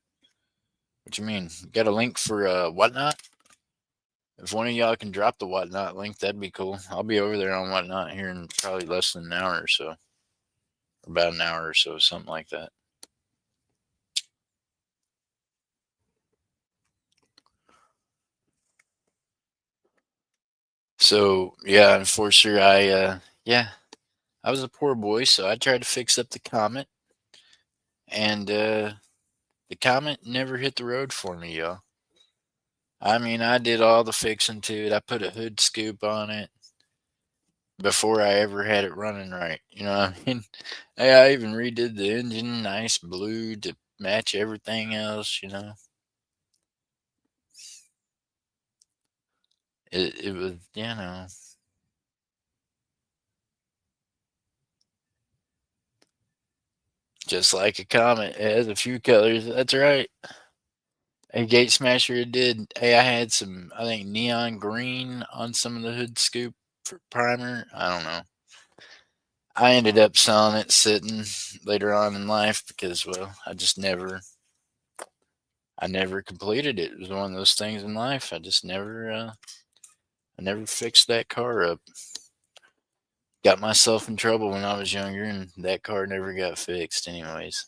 A: What you mean? You got a link for whatnot? If one of y'all can drop the whatnot link, that'd be cool. I'll be over there on whatnot here in probably less than an hour or so. About an hour or so, something like that. So yeah, Enforcer, I was a poor boy, so I tried to fix up the Comet, and the Comet never hit the road for me, y'all. I mean, I did all the fixing to it. I put a hood scoop on it before I ever had it running right. You know what I mean? Hey, I even redid the engine nice blue to match everything else, It was, just like a Comet. It has a few colors. That's right. A Gate Smasher it did. Hey, I had some, I think, neon green on some of the hood scoop for primer. I don't know. I ended up selling it sitting later on in life because, well, I just never I never completed it. It was one of those things in life. I never fixed that car up. Got myself in trouble when I was younger, and that car never got fixed, anyways.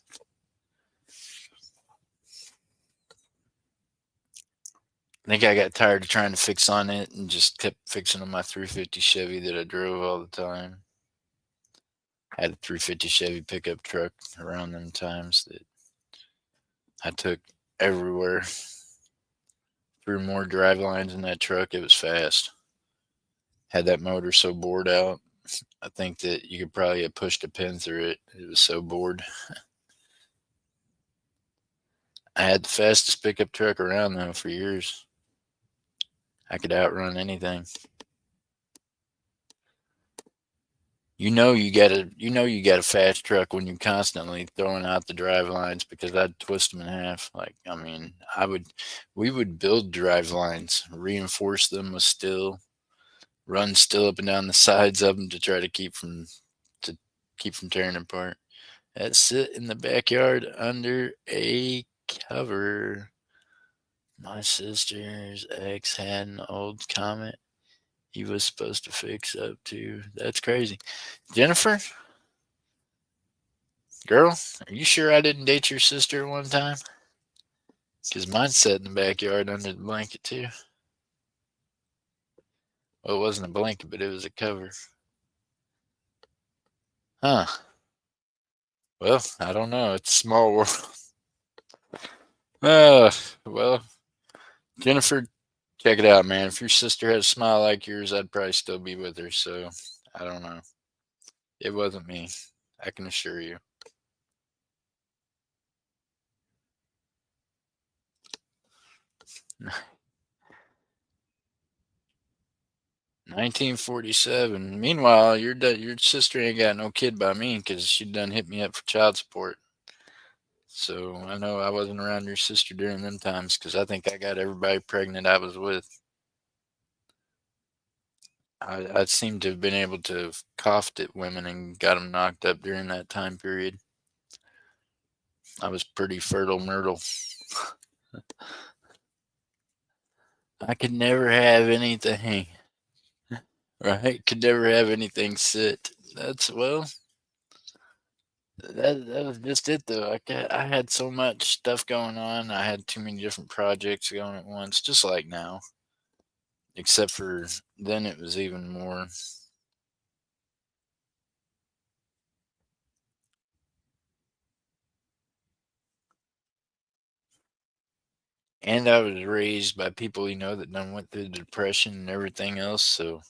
A: I think I got tired of trying to fix on it and just kept fixing on my 350 Chevy that I drove all the time. I had a 350 Chevy pickup truck around them times that I took everywhere. Threw more drive lines in that truck. It was fast. Had that motor so bored out. I think that you could probably have pushed a pin through it. It was so bored. I had the fastest pickup truck around though for years. I could outrun anything. You got a fast truck when you're constantly throwing out the drive lines because I'd twist them in half. Like, I mean, we would build drive lines, reinforce them with steel, run steel up and down the sides of them to try to keep from tearing apart. That sit in the backyard under a cover. My sister's ex had an old Comet he was supposed to fix up too. That's crazy. Jennifer, girl, are you sure I didn't date your sister one time? Because mine sat in the backyard under the blanket too. Well, it wasn't a blanket, but it was a cover. Huh. Well, I don't know. It's a small world. Uh, well, Jennifer, check it out, man. If your sister had a smile like yours, I'd probably still be with her. So, I don't know. It wasn't me. I can assure you. 1947. Meanwhile, your sister ain't got no kid by me because she done hit me up for child support. So I know I wasn't around your sister during them times because I think I got everybody pregnant I was with. I seem to have been able to have coughed at women and got them knocked up during that time period. I was pretty fertile myrtle. I could never have anything, right? Could never have anything sit. That was just it though. I had so much stuff going on. I had too many different projects going at once, just like now. Except for then it was even more. And I was raised by people that done went through the depression and everything else. So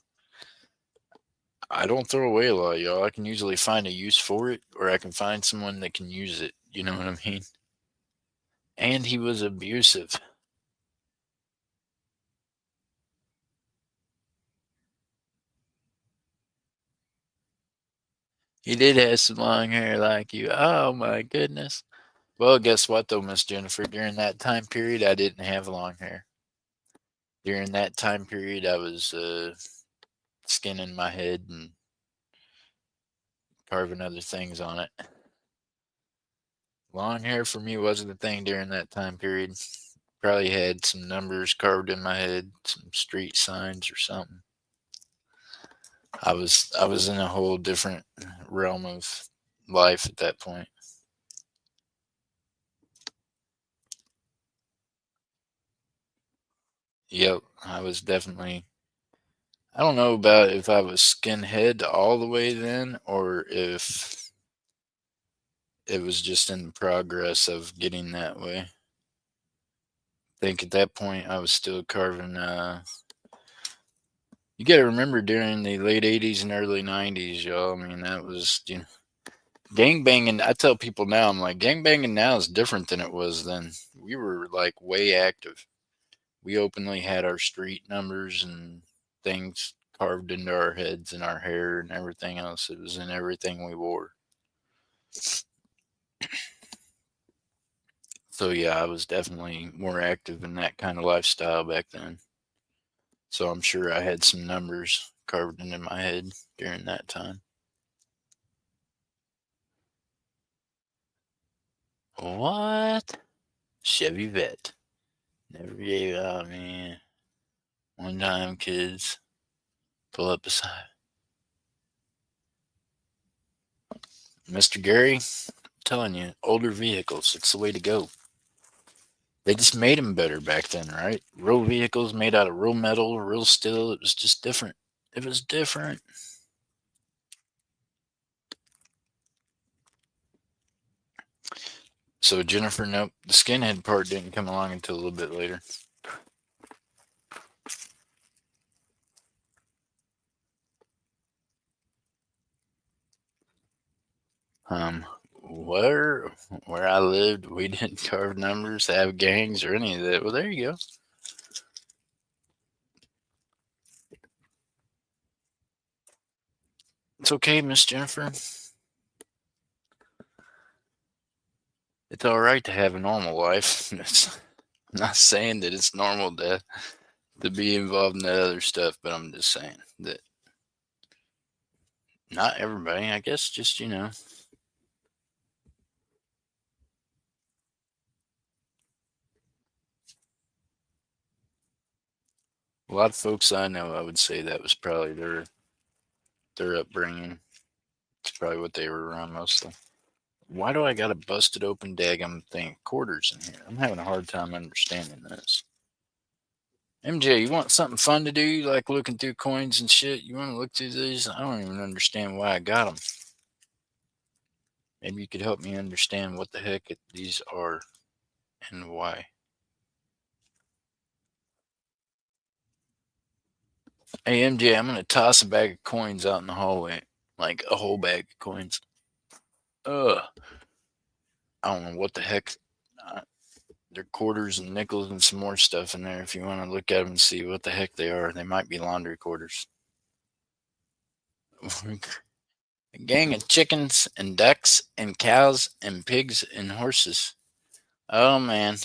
A: I don't throw away a lot, y'all. I can usually find a use for it, or I can find someone that can use it. You know what I mean? And he was abusive. He did have some long hair like you. Oh my goodness. Well, guess what though, Miss Jennifer? During that time period, I didn't have long hair. During that time period, I was skinning my head and carving other things on it. Long hair for me wasn't a thing during that time period. Probably had some numbers carved in my head, some street signs or something. I was in a whole different realm of life at that point. Yep, I was definitely. I don't know about if I was skinhead all the way then, or if it was just in the progress of getting that way. I think at that point I was still carving. You got to remember during the late '80s and early '90s, y'all. I mean, that was gang banging. I tell people now, I'm like, gang banging now is different than it was then. We were like way active. We openly had our street numbers and things carved into our heads and our hair and everything else. It was in everything we wore. So yeah, I was definitely more active in that kind of lifestyle back then. So I'm sure I had some numbers carved into my head during that time. What? Chevy Vet. Never gave out, man. One time, kids, pull up beside Mr. Gary. I'm telling you, older vehicles, it's the way to go. They just made them better back then, right? Real vehicles made out of real metal, real steel. It was just different. It was different. So Jennifer, nope, the skinhead part didn't come along until a little bit later. Um, where I lived, we didn't carve numbers, have gangs, or any of that. Well, there you go. It's okay, Miss Jennifer. It's all right to have a normal life. I'm not saying that it's normal to be involved in that other stuff, but I'm just saying that not everybody. I guess just a lot of folks I know, I would say that was probably their upbringing. It's probably what they were around mostly. Why do I got a busted open daggum thing quarters in here? I'm having a hard time understanding this. MJ, you want something fun to do, like looking through coins and shit? You want to look through these? I don't even understand why I got them. Maybe you could help me understand what the heck these are and why. Hey, MJ, I'm going to toss a bag of coins out in the hallway. Like a whole bag of coins. Ugh. I don't know what the heck. Uh, They're quarters and nickels and some more stuff in there. If you want to look at them and see what the heck they are, they might be laundry quarters. A gang of chickens and ducks and cows and pigs and horses. Oh man.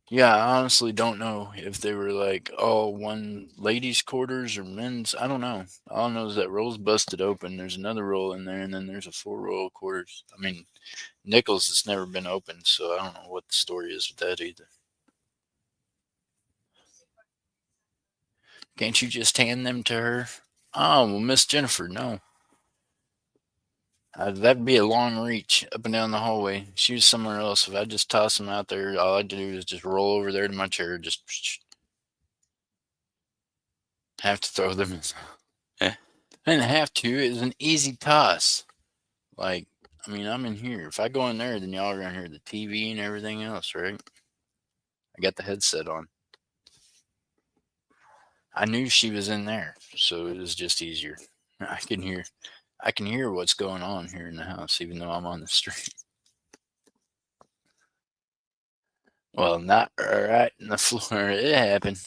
A: Yeah, I honestly don't know if they were like all one ladies' quarters or men's. I don't know. All I know is that roll's busted open. There's another roll in there, and then there's a full roll of quarters. I mean, nickels has never been opened, so I don't know what the story is with that either. Can't you just hand them to her? Oh, well, Miss Jennifer, no. That'd be a long reach up and down the hallway. She was somewhere else. If I just toss them out there, all I'd do is just roll over there to my chair, just have to throw them in. I didn't have to. It was an easy toss. Like, I mean, I'm in here. If I go in there, then y'all are going to hear the TV and everything else, right? I got the headset on. I knew she was in there, so it was just easier. I can hear what's going on here in the house, even though I'm on the street. Well, not right in the floor. It happened.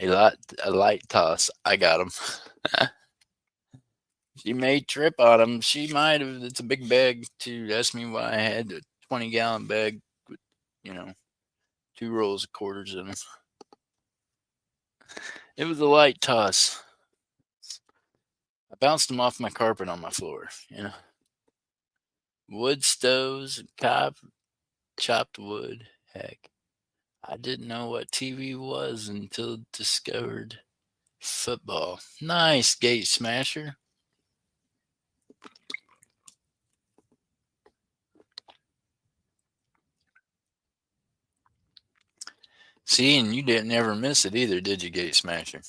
A: A light toss. I got him. She may trip on him. She might have. It's a big bag too. Ask me why I had a 20-gallon bag with, you know, 2 rolls of quarters in them. It was a light toss. I bounced them off my carpet on my floor. Wood stoves, chopped wood. Heck, I didn't know what TV was until discovered football. Nice, Gate Smasher. See, and you didn't ever miss it either, did you, Gate Smasher?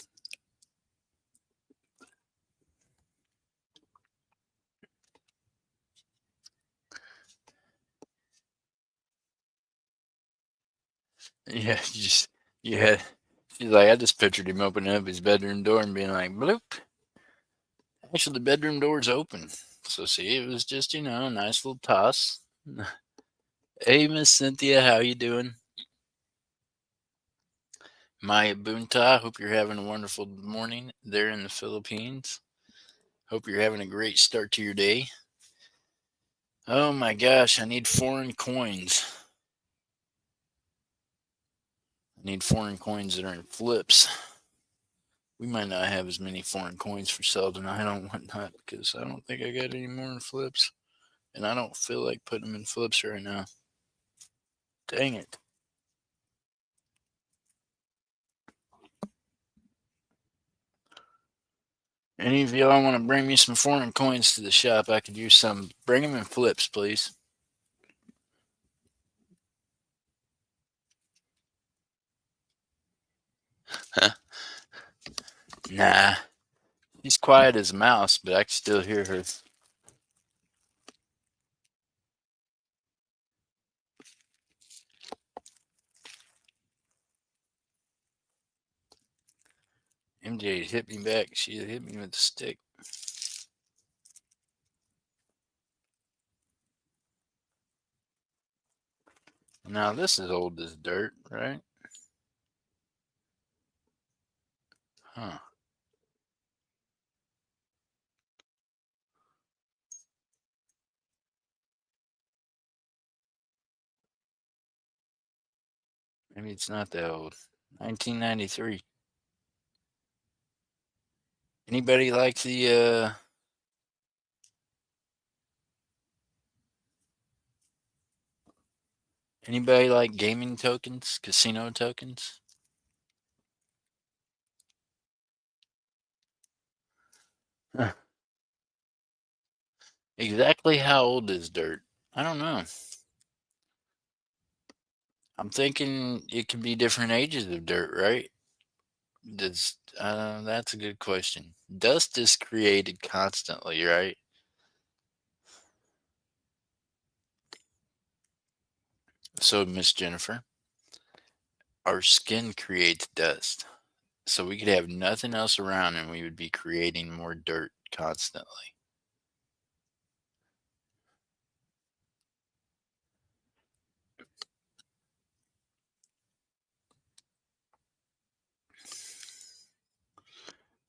A: Yeah, you had. She's like, I just pictured him opening up his bedroom door and being like, bloop. Actually, the bedroom door's open. So, see, it was just, a nice little toss. Hey, Miss Cynthia, how you doing? Maya Bunta, hope you're having a wonderful morning there in the Philippines. Hope you're having a great start to your day. Oh my gosh, I need foreign coins. I need foreign coins that are in flips. We might not have as many foreign coins for sale tonight on whatnot because I don't think I got any more in flips. And I don't feel like putting them in flips right now. Dang it. Any of y'all want to bring me some foreign coins to the shop? I could use some. Bring them in flips, please. Nah. She's quiet as a mouse, but I can still hear her. MJ hit me back. She hit me with a stick. Now this is old as dirt, right? Huh. Maybe it's not that old. 1993. Anybody like the anybody like gaming tokens, casino tokens? Huh. Exactly how old is dirt? I don't know. I'm thinking it could be different ages of dirt, right? That's a good question. Dust is created constantly, right? So, Miss Jennifer, our skin creates dust. So we could have nothing else around and we would be creating more dirt constantly.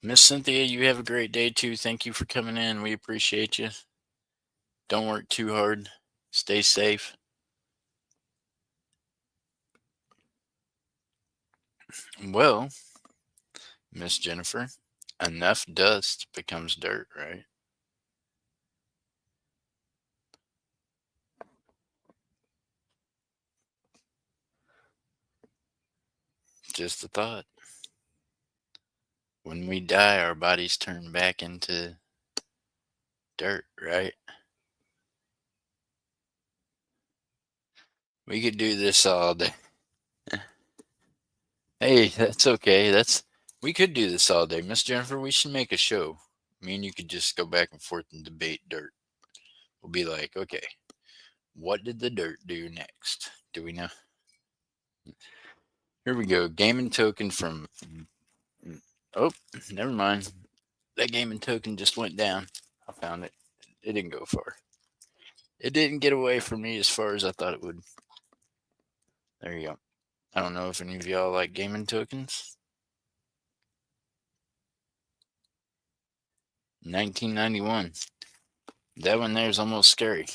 A: Miss Cynthia, you have a great day too. Thank you for coming in. We appreciate you. Don't work too hard. Stay safe. Well, Miss Jennifer, enough dust becomes dirt, right? Just a thought. When we die, our bodies turn back into dirt, right? We could do this all day. Hey, that's okay. We could do this all day. Miss Jennifer, we should make a show. Me and you could just go back and forth and debate dirt. We'll be like, okay, what did the dirt do next? Do we know? Here we go. Gaming token from. Oh, never mind. That gaming token just went down. I found it. It didn't go far. It didn't get away from me as far as I thought it would. There you go. I don't know if any of y'all like gaming tokens. 1991. That one there is almost scary.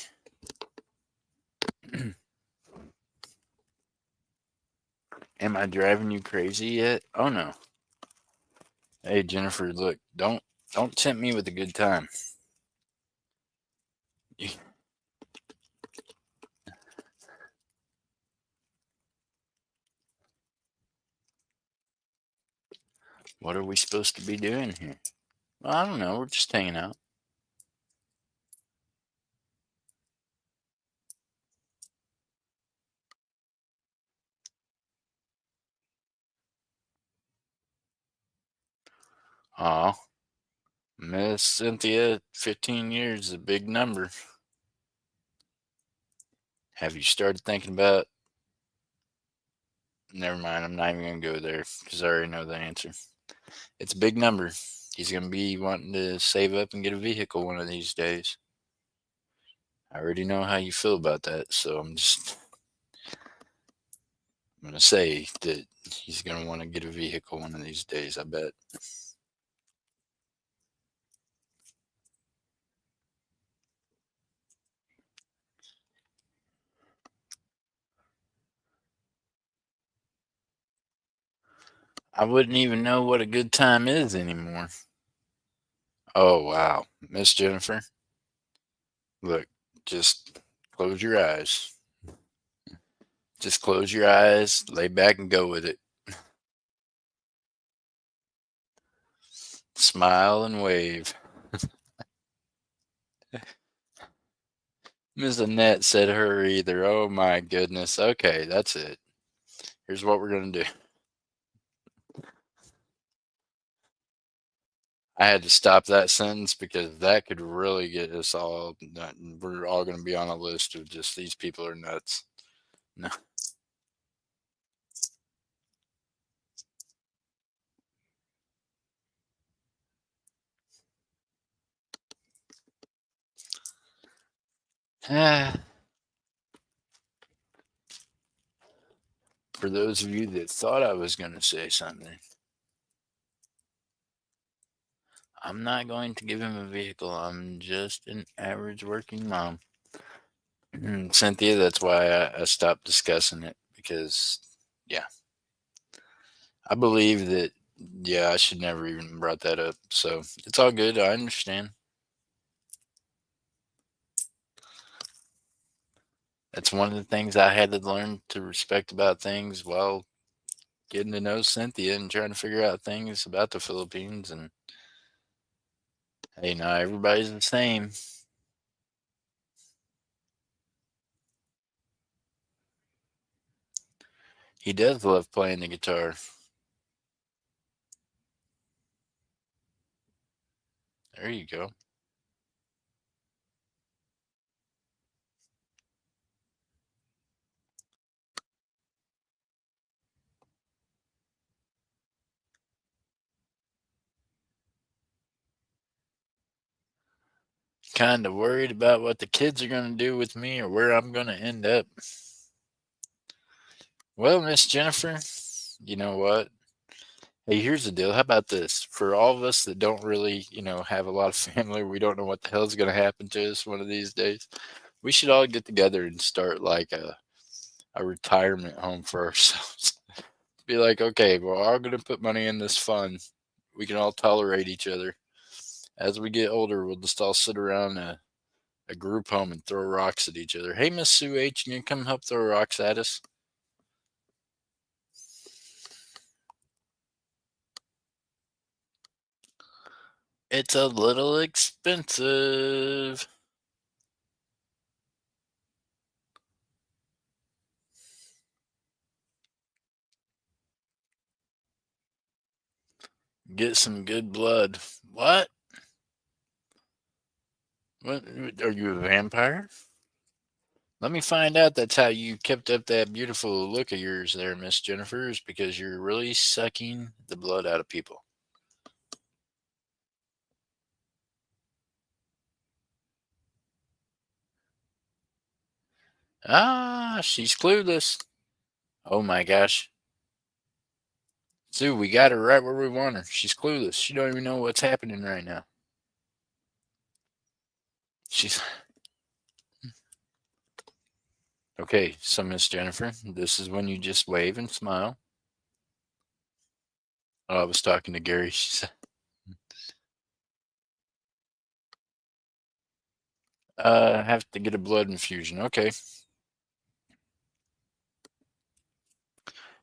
A: Am I driving you crazy yet? Oh no. Hey Jennifer, look, don't tempt me with a good time. What are we supposed to be doing here? Well, I don't know. We're just hanging out. Aw, Miss Cynthia, 15 years is a big number. Have you started thinking about? Never mind. I'm not even going to go there because I already know the answer. It's a big number. He's going to be wanting to save up and get a vehicle one of these days. I already know how you feel about that, so I'm going to say that he's going to want to get a vehicle one of these days, I bet. I wouldn't even know what a good time is anymore. Oh, wow. Miss Jennifer, look, just close your eyes. Just close your eyes, lay back, and go with it. Smile and wave. Miss Annette said her either. Oh my goodness. Okay, that's it. Here's what we're going to do. I had to stop that sentence because that could really get us all. We're all going to be on a list of just these people are nuts. No. Ah, for those of you that thought I was going to say something, I'm not going to give him a vehicle. I'm just an average working mom. Cynthia, that's why I stopped discussing it because, yeah, I believe that, yeah, I should never even brought that up. So it's all good. I understand. That's one of the things I had to learn to respect about things while getting to know Cynthia and trying to figure out things about the Philippines. And hey, not everybody's the same. He does love playing the guitar. There you go. Kind of worried about what the kids are going to do with me or where I'm going to end up. Well, Miss Jennifer, you know what? Hey, here's the deal. How about this? For all of us that don't really, have a lot of family, we don't know what the hell's going to happen to us one of these days. We should all get together and start like a retirement home for ourselves. Be like, okay, we're all going to put money in this fund. We can all tolerate each other. As we get older, we'll just all sit around a group home and throw rocks at each other. Hey, Miss Sue H, can you come help throw rocks at us? It's a little expensive. Get some good blood. What? What? Are you a vampire? Let me find out that's how you kept up that beautiful look of yours there, Miss Jennifer, is because you're really sucking the blood out of people. Ah, she's clueless. Oh my gosh. Sue, we got her right where we want her. She's clueless. She don't even know what's happening right now. She's okay. So, Miss Jennifer, this is when you just wave and smile. Oh, I was talking to Gary. She said, have to get a blood infusion. Okay.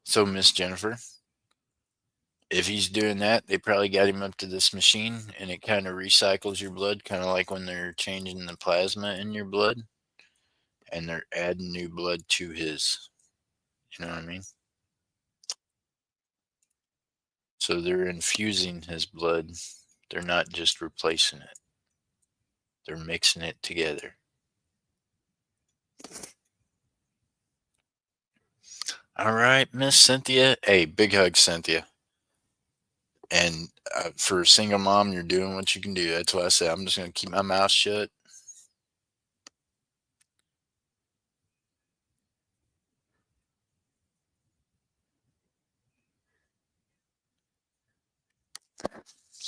A: So, Miss Jennifer, if he's doing that, they probably got him up to this machine and it kind of recycles your blood, kind of like when they're changing the plasma in your blood and they're adding new blood to his. You know what I mean? So they're infusing his blood. They're not just replacing it, they're mixing it together. All right, Miss Cynthia. Hey, big hug, Cynthia. And for a single mom, you're doing what you can do. That's why I say I'm just going to keep my mouth shut.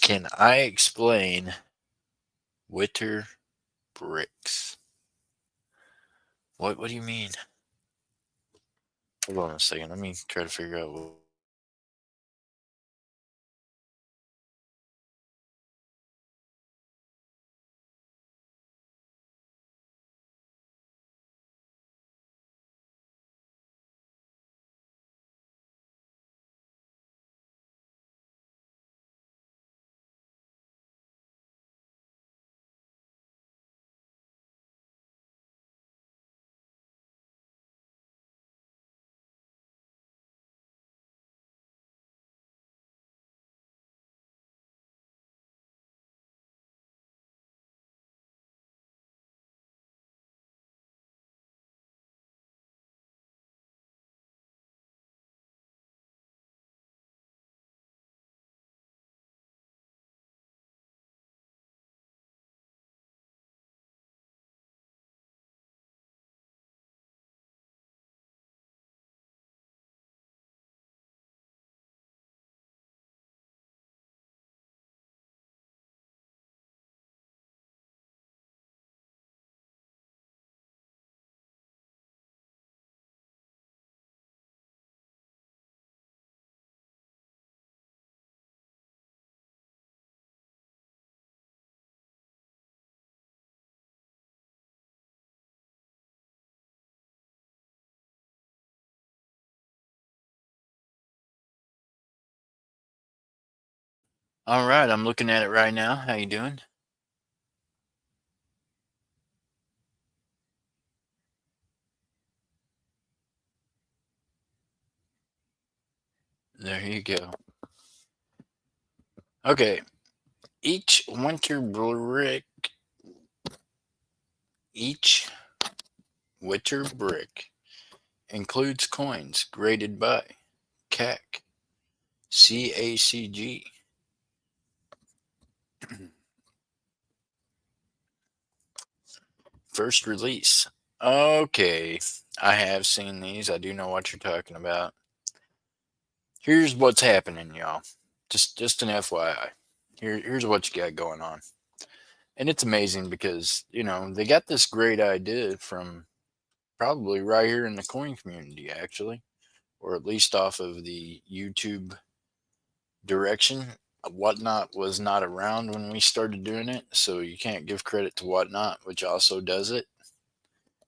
A: Can I explain Witter bricks? What do you mean? Hold on a second. Let me try to figure out what All right, I'm looking at it right now. How you doing? There you go. Okay, each winter brick, each winter brick includes coins graded by CACG. First release. Okay, I have seen these. I do know what you're talking about. Here's what's happening, y'all. Just an FYI. Here's what you got going on. And it's amazing because, they got this great idea from probably right here in the coin community, actually, or at least off of the YouTube direction. Whatnot was not around when we started doing it, so you can't give credit to Whatnot, which also does it,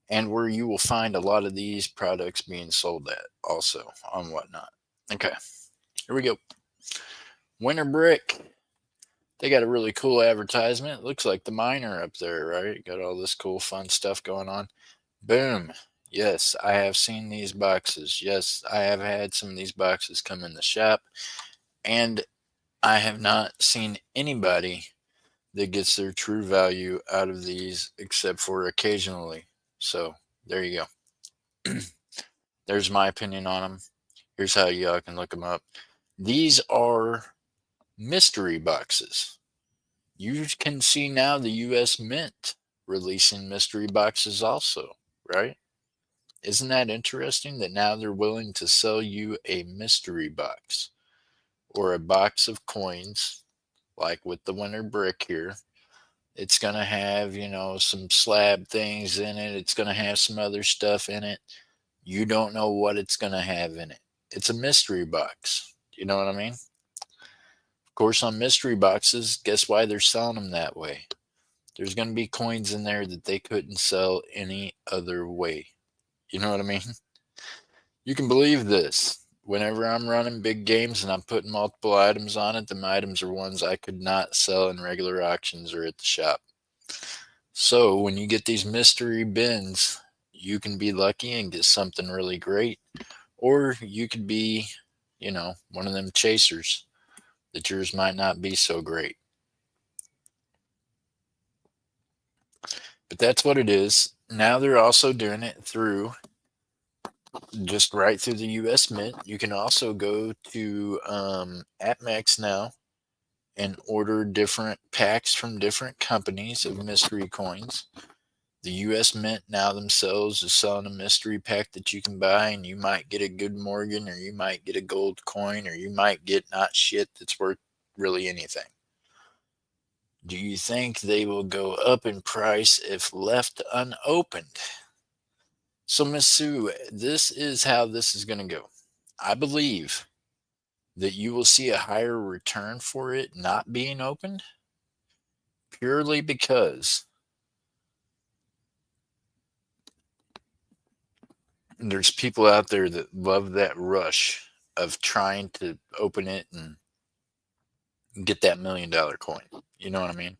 A: and where you will find a lot of these products being sold at also on Whatnot. Okay, here we go. Winter Brick. They got a really cool advertisement. It looks like the miner up there, right? Got all this cool, fun stuff going on. Boom. Yes, I have seen these boxes. Yes, I have had some of these boxes come in the shop, and I have not seen anybody that gets their true value out of these except for occasionally. So there you go. There's my opinion on them. Here's how y'all can look them up. These are mystery boxes. You can see now the US Mint releasing mystery boxes also, right? Isn't that interesting that now they're willing to sell you a mystery box or a box of coins, like with the winter brick here? It's going to have, some slab things in it. It's going to have some other stuff in it. You don't know what it's going to have in it. It's a mystery box. You know what I mean? Of course, on mystery boxes, guess why they're selling them that way? There's going to be coins in there that they couldn't sell any other way. You know what I mean? You can believe this. Whenever I'm running big games and I'm putting multiple items on it, them items are ones I could not sell in regular auctions or at the shop. So when you get these mystery bins, you can be lucky and get something really great, or you could be, one of them chasers that yours might not be so great. But that's what it is. Now they're also doing it through just right through the US Mint. You can also go to AppMax now and order different packs from different companies of mystery coins. The US Mint now themselves is selling a mystery pack that you can buy, and you might get a good Morgan, or you might get a gold coin, or you might get not shit that's worth really anything. Do you think they will go up in price if left unopened? So, Miss Sue, this is how this is going to go. I believe that you will see a higher return for it not being opened purely because there's people out there that love that rush of trying to open it and get that $1 million coin. You know what I mean?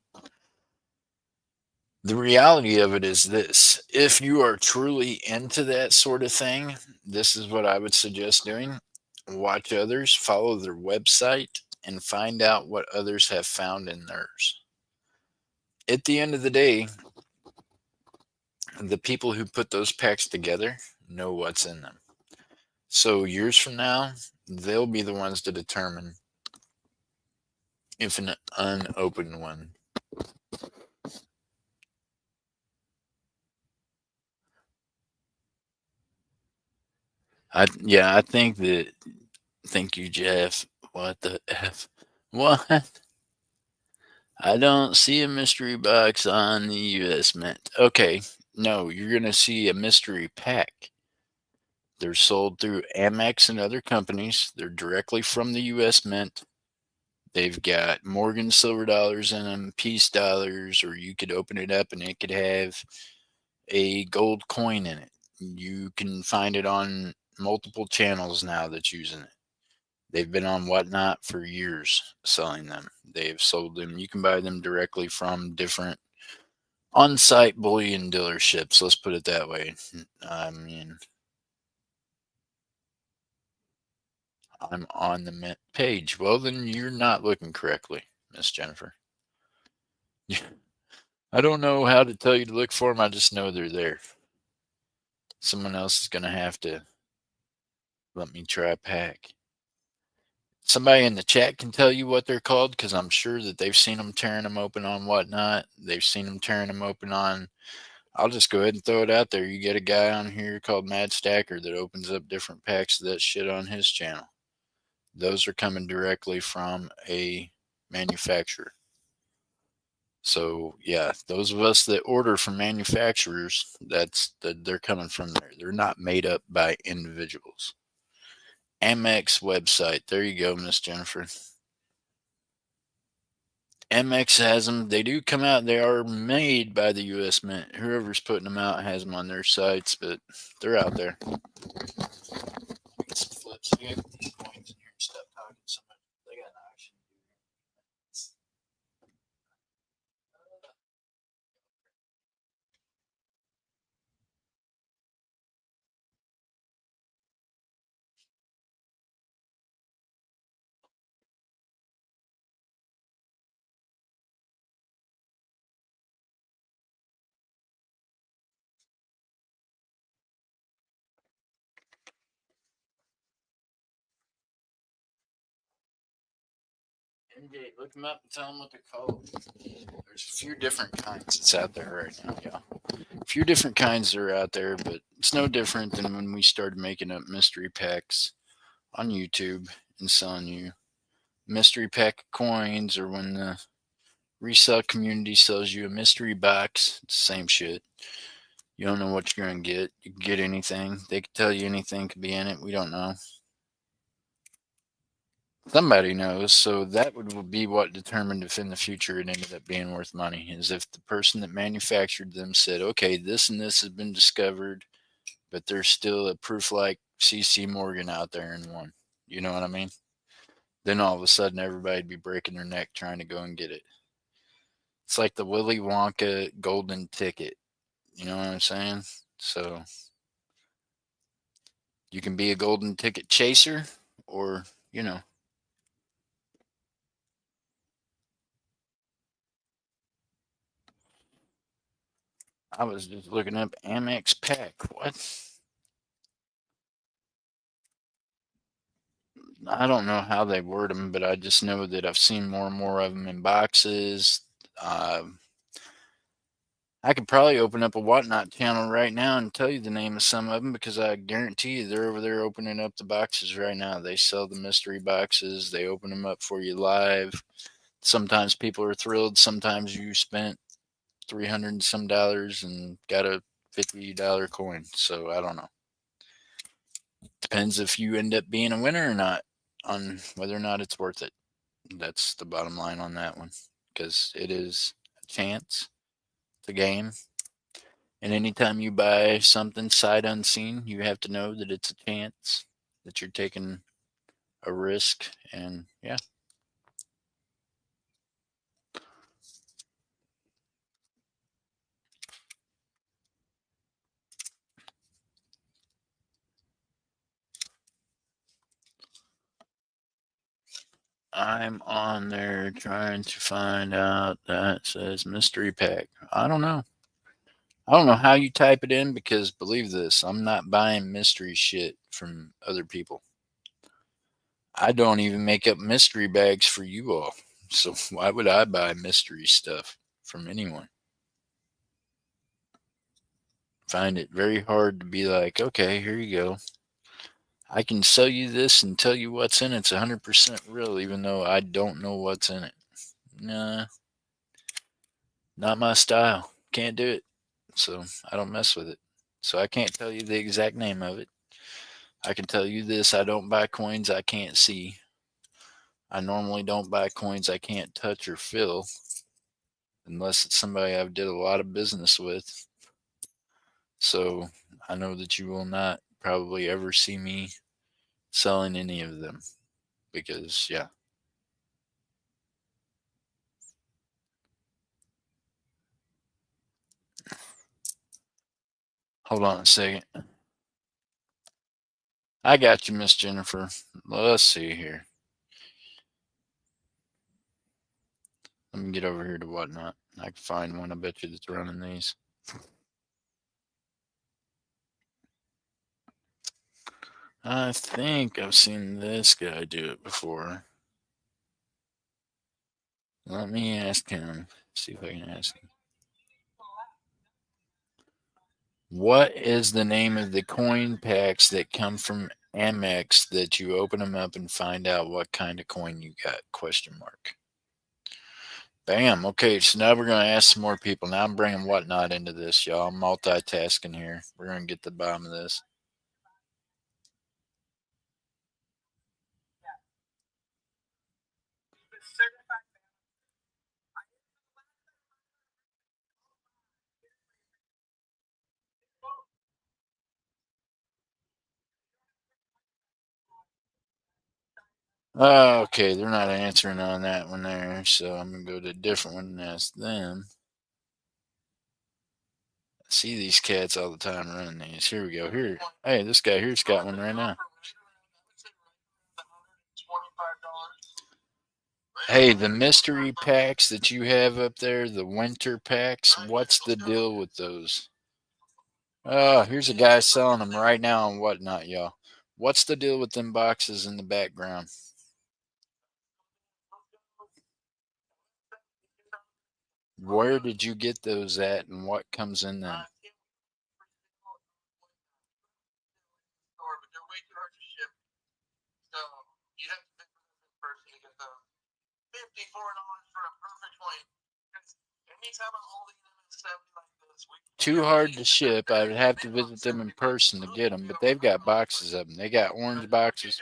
A: The reality of it is this: if you are truly into that sort of thing, this is what I would suggest doing. Watch others, follow their website, and find out what others have found in theirs. At the end of the day, the people who put those packs together know what's in them. So years from now, they'll be the ones to determine if an unopened one. I think that. Thank you, Jeff. What the f? What? I don't see a mystery box on the U.S. Mint. Okay, no, you're gonna see a mystery pack. They're sold through Amex and other companies. They're directly from the U.S. Mint. They've got Morgan silver dollars in them, peace dollars, or you could open it up and it could have a gold coin in it. You can find it on multiple channels now that's using it. They've been on Whatnot for years selling them. They've sold them. You can buy them directly from different on site bullion dealerships. Let's put it that way. I mean, I'm on the page. Well, then you're not looking correctly, Miss Jennifer. I don't know how to tell you to look for them. I just know they're there. Someone else is going to have to let me try a pack. Somebody in the chat can tell you what they're called because I'm sure that they've seen them tearing them open on Whatnot. They've seen them tearing them open on. I'll just go ahead and throw it out there. You get a guy on here called Mad Stacker that opens up different packs of that shit on his channel. Those are coming directly from a manufacturer. So yeah, those of us that order from manufacturers, they're coming from there. They're not made up by individuals. Amex website. There you go, Miss Jennifer. MX has them. They do come out. They are made by the U.S. Mint. Whoever's putting them out has them on their sites, but they're out there. Some flips. You got these coins in here and stop talking so much. They got an auction. MJ, look them up and tell them what they're called. There's a few different kinds that's out there right now, yeah. A few different kinds that are out there, but it's no different than when we started making up mystery packs on YouTube and selling you mystery pack of coins, or when the resale community sells you a mystery box. It's the same shit. You don't know what you're going to get. You can get anything. They could tell you anything could be in it. We don't know. Somebody knows. So that would be what determined if in the future it ended up being worth money, is if the person that manufactured them said, okay, this and this has been discovered, but there's still a proof like CC Morgan out there in one. You know what I mean? Then all of a sudden everybody'd be breaking their neck trying to go and get it. It's like the Willy Wonka golden ticket. You know what I'm saying? So you can be a golden ticket chaser, or, you know. I was just looking up Amex pack. What? I don't know how they word them, but I just know that I've seen more and more of them in boxes. Uh, I could probably open up a Whatnot channel right now and tell you the name of some of them, because I guarantee you they're over there opening up the boxes right now. They sell the mystery boxes. They open them up for you live. Sometimes people are thrilled. Sometimes you spent 300 and some dollars and got a $50 coin. So I don't know. Depends if you end up being a winner or not, on whether or not it's worth it. That's the bottom line on that one, because it is a chance. It's a game. And anytime you buy something sight unseen, you have to know that it's a chance, that you're taking a risk. And yeah. I'm on there trying to find out that says mystery pack. I don't know. I don't know how you type it in, because believe this, I'm not buying mystery shit from other people. I don't even make up mystery bags for you all. So why would I buy mystery stuff from anyone? Find it very hard to be like, okay, here you go. I can sell you this and tell you what's in it. It's 100% real, even though I don't know what's in it. Nah, not my style. Can't do it. So I don't mess with it. So I can't tell you the exact name of it. I can tell you this: I don't buy coins I can't see. I normally don't buy coins I can't touch or feel, unless it's somebody I've did a lot of business with. So I know that you will not probably ever see me selling any of them. because, yeah. Hold on a second. I got you, Miss Jennifer. Let's see here. Let me get over here to Whatnot. I can find one, I bet you, that's running these. I think I've seen this guy do it before. Let me ask him. See if I can ask him. What is the name of the coin packs that come from Amex that you open them up and find out what kind of coin you got? Question mark. Bam. Okay, so now we're gonna ask some more people. Now I'm bringing Whatnot into this, y'all. I'm multitasking here. We're gonna get to the bottom of this. Okay, they're not answering on that one there, so I'm gonna go to a different one and ask them. I see these cats all the time running these. Here we go. Here, hey, this guy here's got one right now. Hey, the mystery packs that you have up there, the winter packs, what's the deal with those? Oh, here's a guy selling them right now and Whatnot, y'all. What's the deal with them boxes in the background? Where did you get those at and what comes in them? Too hard to ship. I would have to visit them in person to get them, but they've got boxes of them. They got orange boxes.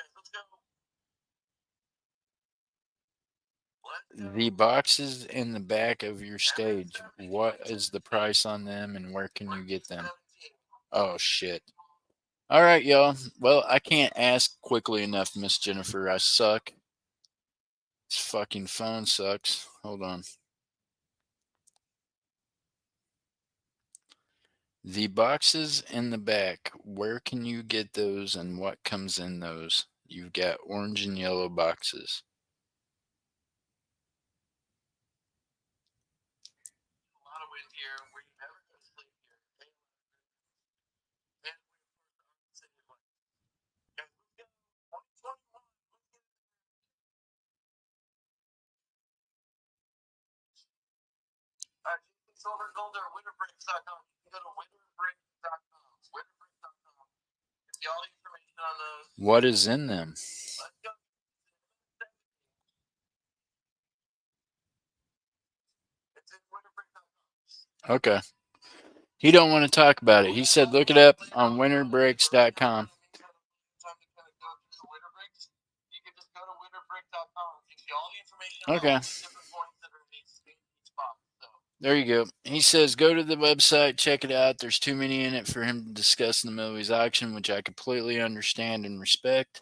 A: The boxes in the back of your stage, what is the price on them and where can you get them? Oh, shit. All right, y'all. Well, I can't ask quickly enough, Miss Jennifer. I suck. This fucking phone sucks. Hold on. The boxes in the back, where can you get those and what comes in those? You've got orange and yellow boxes. What is in them? Okay. He don't want to talk about it. He said look it up on winterbreaks.com. Okay. There you go. He says go to the website, check it out. There's too many in it for him to discuss in the middle of his auction, which I completely understand and respect.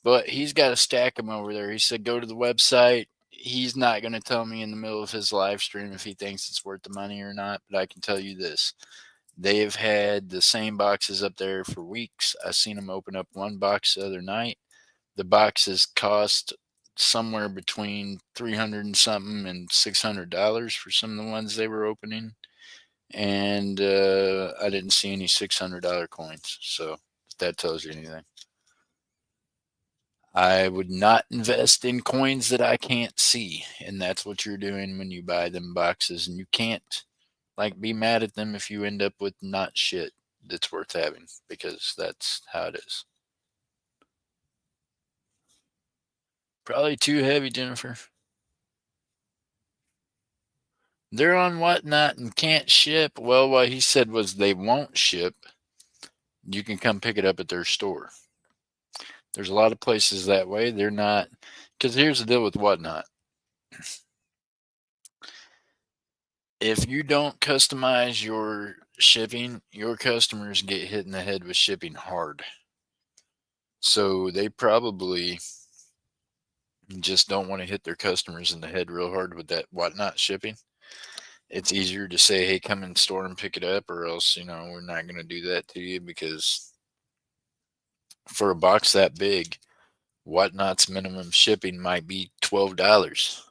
A: But he's got a stack of them over there. He said go to the website. He's not going to tell me in the middle of his live stream if he thinks it's worth the money or not. But I can tell you this. They have had the same boxes up there for weeks. I seen them open up one box the other night. The boxes cost somewhere between 300 and something and $600 for some of the ones they were opening. And I didn't see any $600 coins. So if that tells you anything. I would not invest in coins that I can't see. And that's what you're doing when you buy them boxes. And you can't like be mad at them if you end up with not shit that's worth having because that's how it is. Probably too heavy, Jennifer. They're on Whatnot and can't ship. Well, what he said was they won't ship. You can come pick it up at their store. There's a lot of places that way. They're not, because here's the deal with Whatnot. If you don't customize your shipping, your customers get hit in the head with shipping hard. So they probably and just don't want to hit their customers in the head real hard with that whatnot shipping, it's easier to say, hey, come in store and pick it up, or else, we're not going to do that to you, because for a box that big, whatnot's minimum shipping might be $12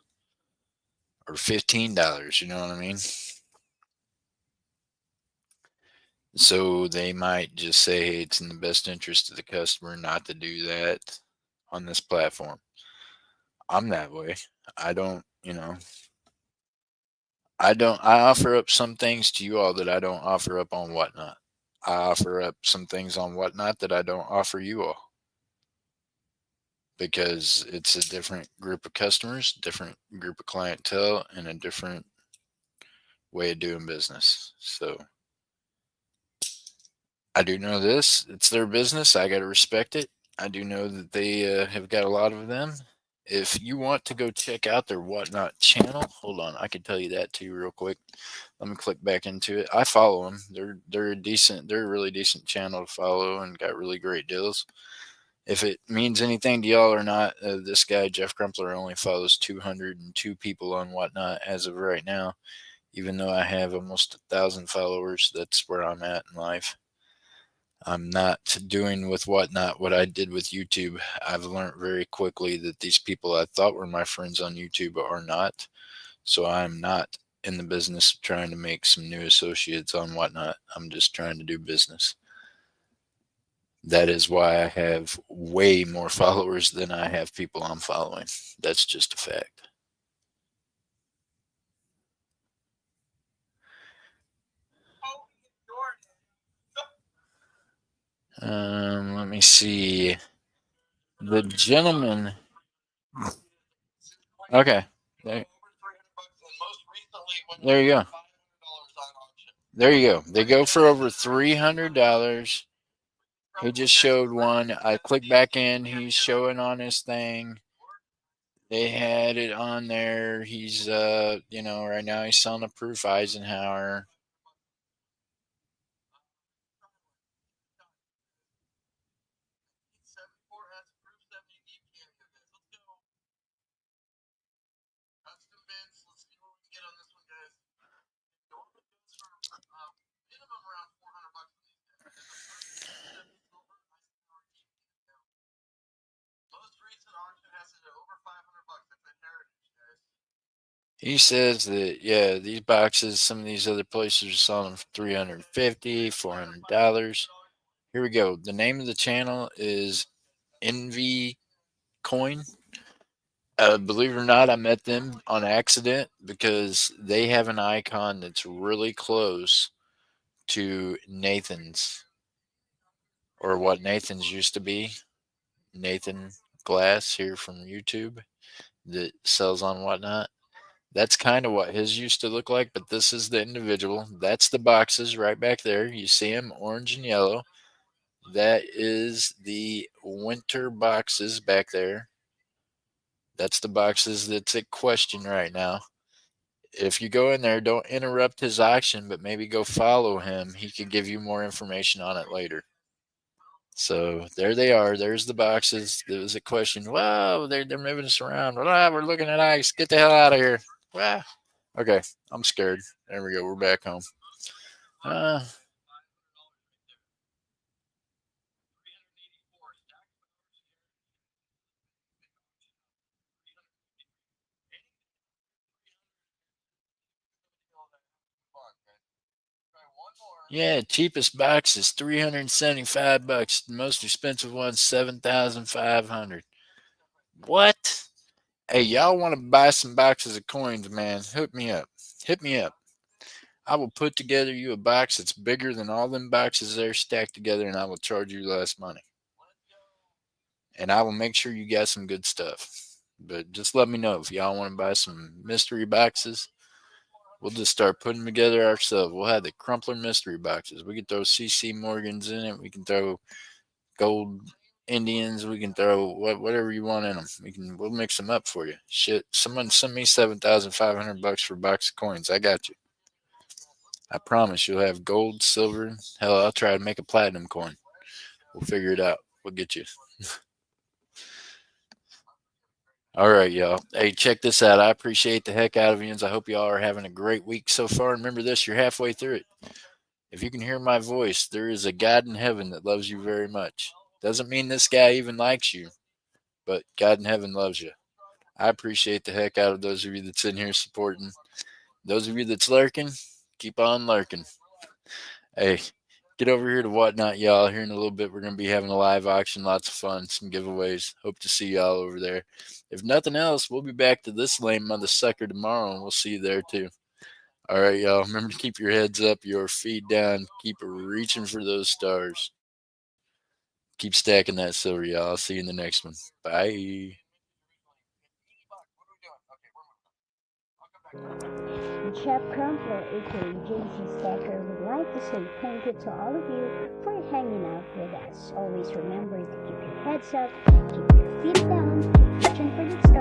A: or $15. You know what I mean? So they might just say, hey, it's in the best interest of the customer not to do that on this platform. I'm that way. I don't, I offer up some things to you all that I don't offer up on Whatnot. I offer up some things on Whatnot that I don't offer you all, because it's a different group of customers, different group of clientele, and a different way of doing business. So I do know this. It's their business. I got to respect it. I do know that they have got a lot of them. If you want to go check out their Whatnot channel, hold on, I can tell you that too real quick. Let me click back into it. I follow them. They're a really decent channel to follow and got really great deals. If it means anything to y'all or not, this guy Jeff Crumpler only follows 202 people on Whatnot as of right now. Even though I have almost 1,000 followers, that's where I'm at in life. I'm not doing with Whatnot what I did with YouTube. I've learned very quickly that these people I thought were my friends on YouTube are not. So I'm not in the business of trying to make some new associates on Whatnot. I'm just trying to do business. That is why I have way more followers than I have people I'm following. That's just a fact. Let me see. The gentleman. Okay. There you go. There you go. They go for over $300. He just showed one. I clicked back in. He's showing on his thing. They had it on there. He's right now he's selling a proof Eisenhower. He says that, yeah, these boxes, some of these other places are selling them for $350, $400. Here we go. The name of the channel is Envy Coin. Believe it or not, I met them on accident because they have an icon that's really close to Nathan's, or what Nathan's used to be. Nathan Glass here from YouTube that sells on Whatnot. That's kind of what his used to look like, but this is the individual. That's the boxes right back there. You see them orange and yellow. That is the winter boxes back there. That's the boxes that's at question right now. If you go in there, don't interrupt his auction, but maybe go follow him. He can give you more information on it later. So there they are. There's the boxes. There was a question. Wow, they're moving us around. Wow, we're looking at ice. Get the hell out of here. Wow. Okay, I'm scared. There we go. We're back home. Uh, yeah, cheapest box is $375. The most expensive one, 7,500. What? Hey, y'all want to buy some boxes of coins, man? Hook me up. Hit me up. I will put together you a box that's bigger than all them boxes there stacked together, and I will charge you less money. And I will make sure you got some good stuff. But just let me know if y'all want to buy some mystery boxes. We'll just start putting them together ourselves. We'll have the Crumpler mystery boxes. We can throw CC Morgans in it. We can throw gold Indians. We can throw whatever you want in them. We'll mix them up for you. Shit, someone send me $7,500 for a box of coins. I got you. I promise you'll have gold, silver. Hell, I'll try to make a platinum coin. We'll figure it out. We'll get you. All right, y'all. Hey, check this out. I appreciate the heck out of you. I hope y'all are having a great week so far. Remember this, you're halfway through it. If you can hear my voice, there is a God in heaven that loves you very much. Doesn't mean this guy even likes you, but God in heaven loves you. I appreciate the heck out of those of you that's in here supporting. Those of you that's lurking, keep on lurking. Hey, get over here to Whatnot, y'all. Here in a little bit, we're going to be having a live auction, lots of fun, some giveaways. Hope to see y'all over there. If nothing else, we'll be back to this lame mother sucker tomorrow, and we'll see you there too. All right, y'all. Remember to keep your heads up, your feet down, keep reaching for those stars. Keep stacking that silver, y'all. I'll see you in the next one. Bye.
B: Jeff Crumpler, aka JC Stacker, would like to say thank you to all of you for hanging out with us. Always remember to keep your heads up, keep your feet down, keep reaching for the stars.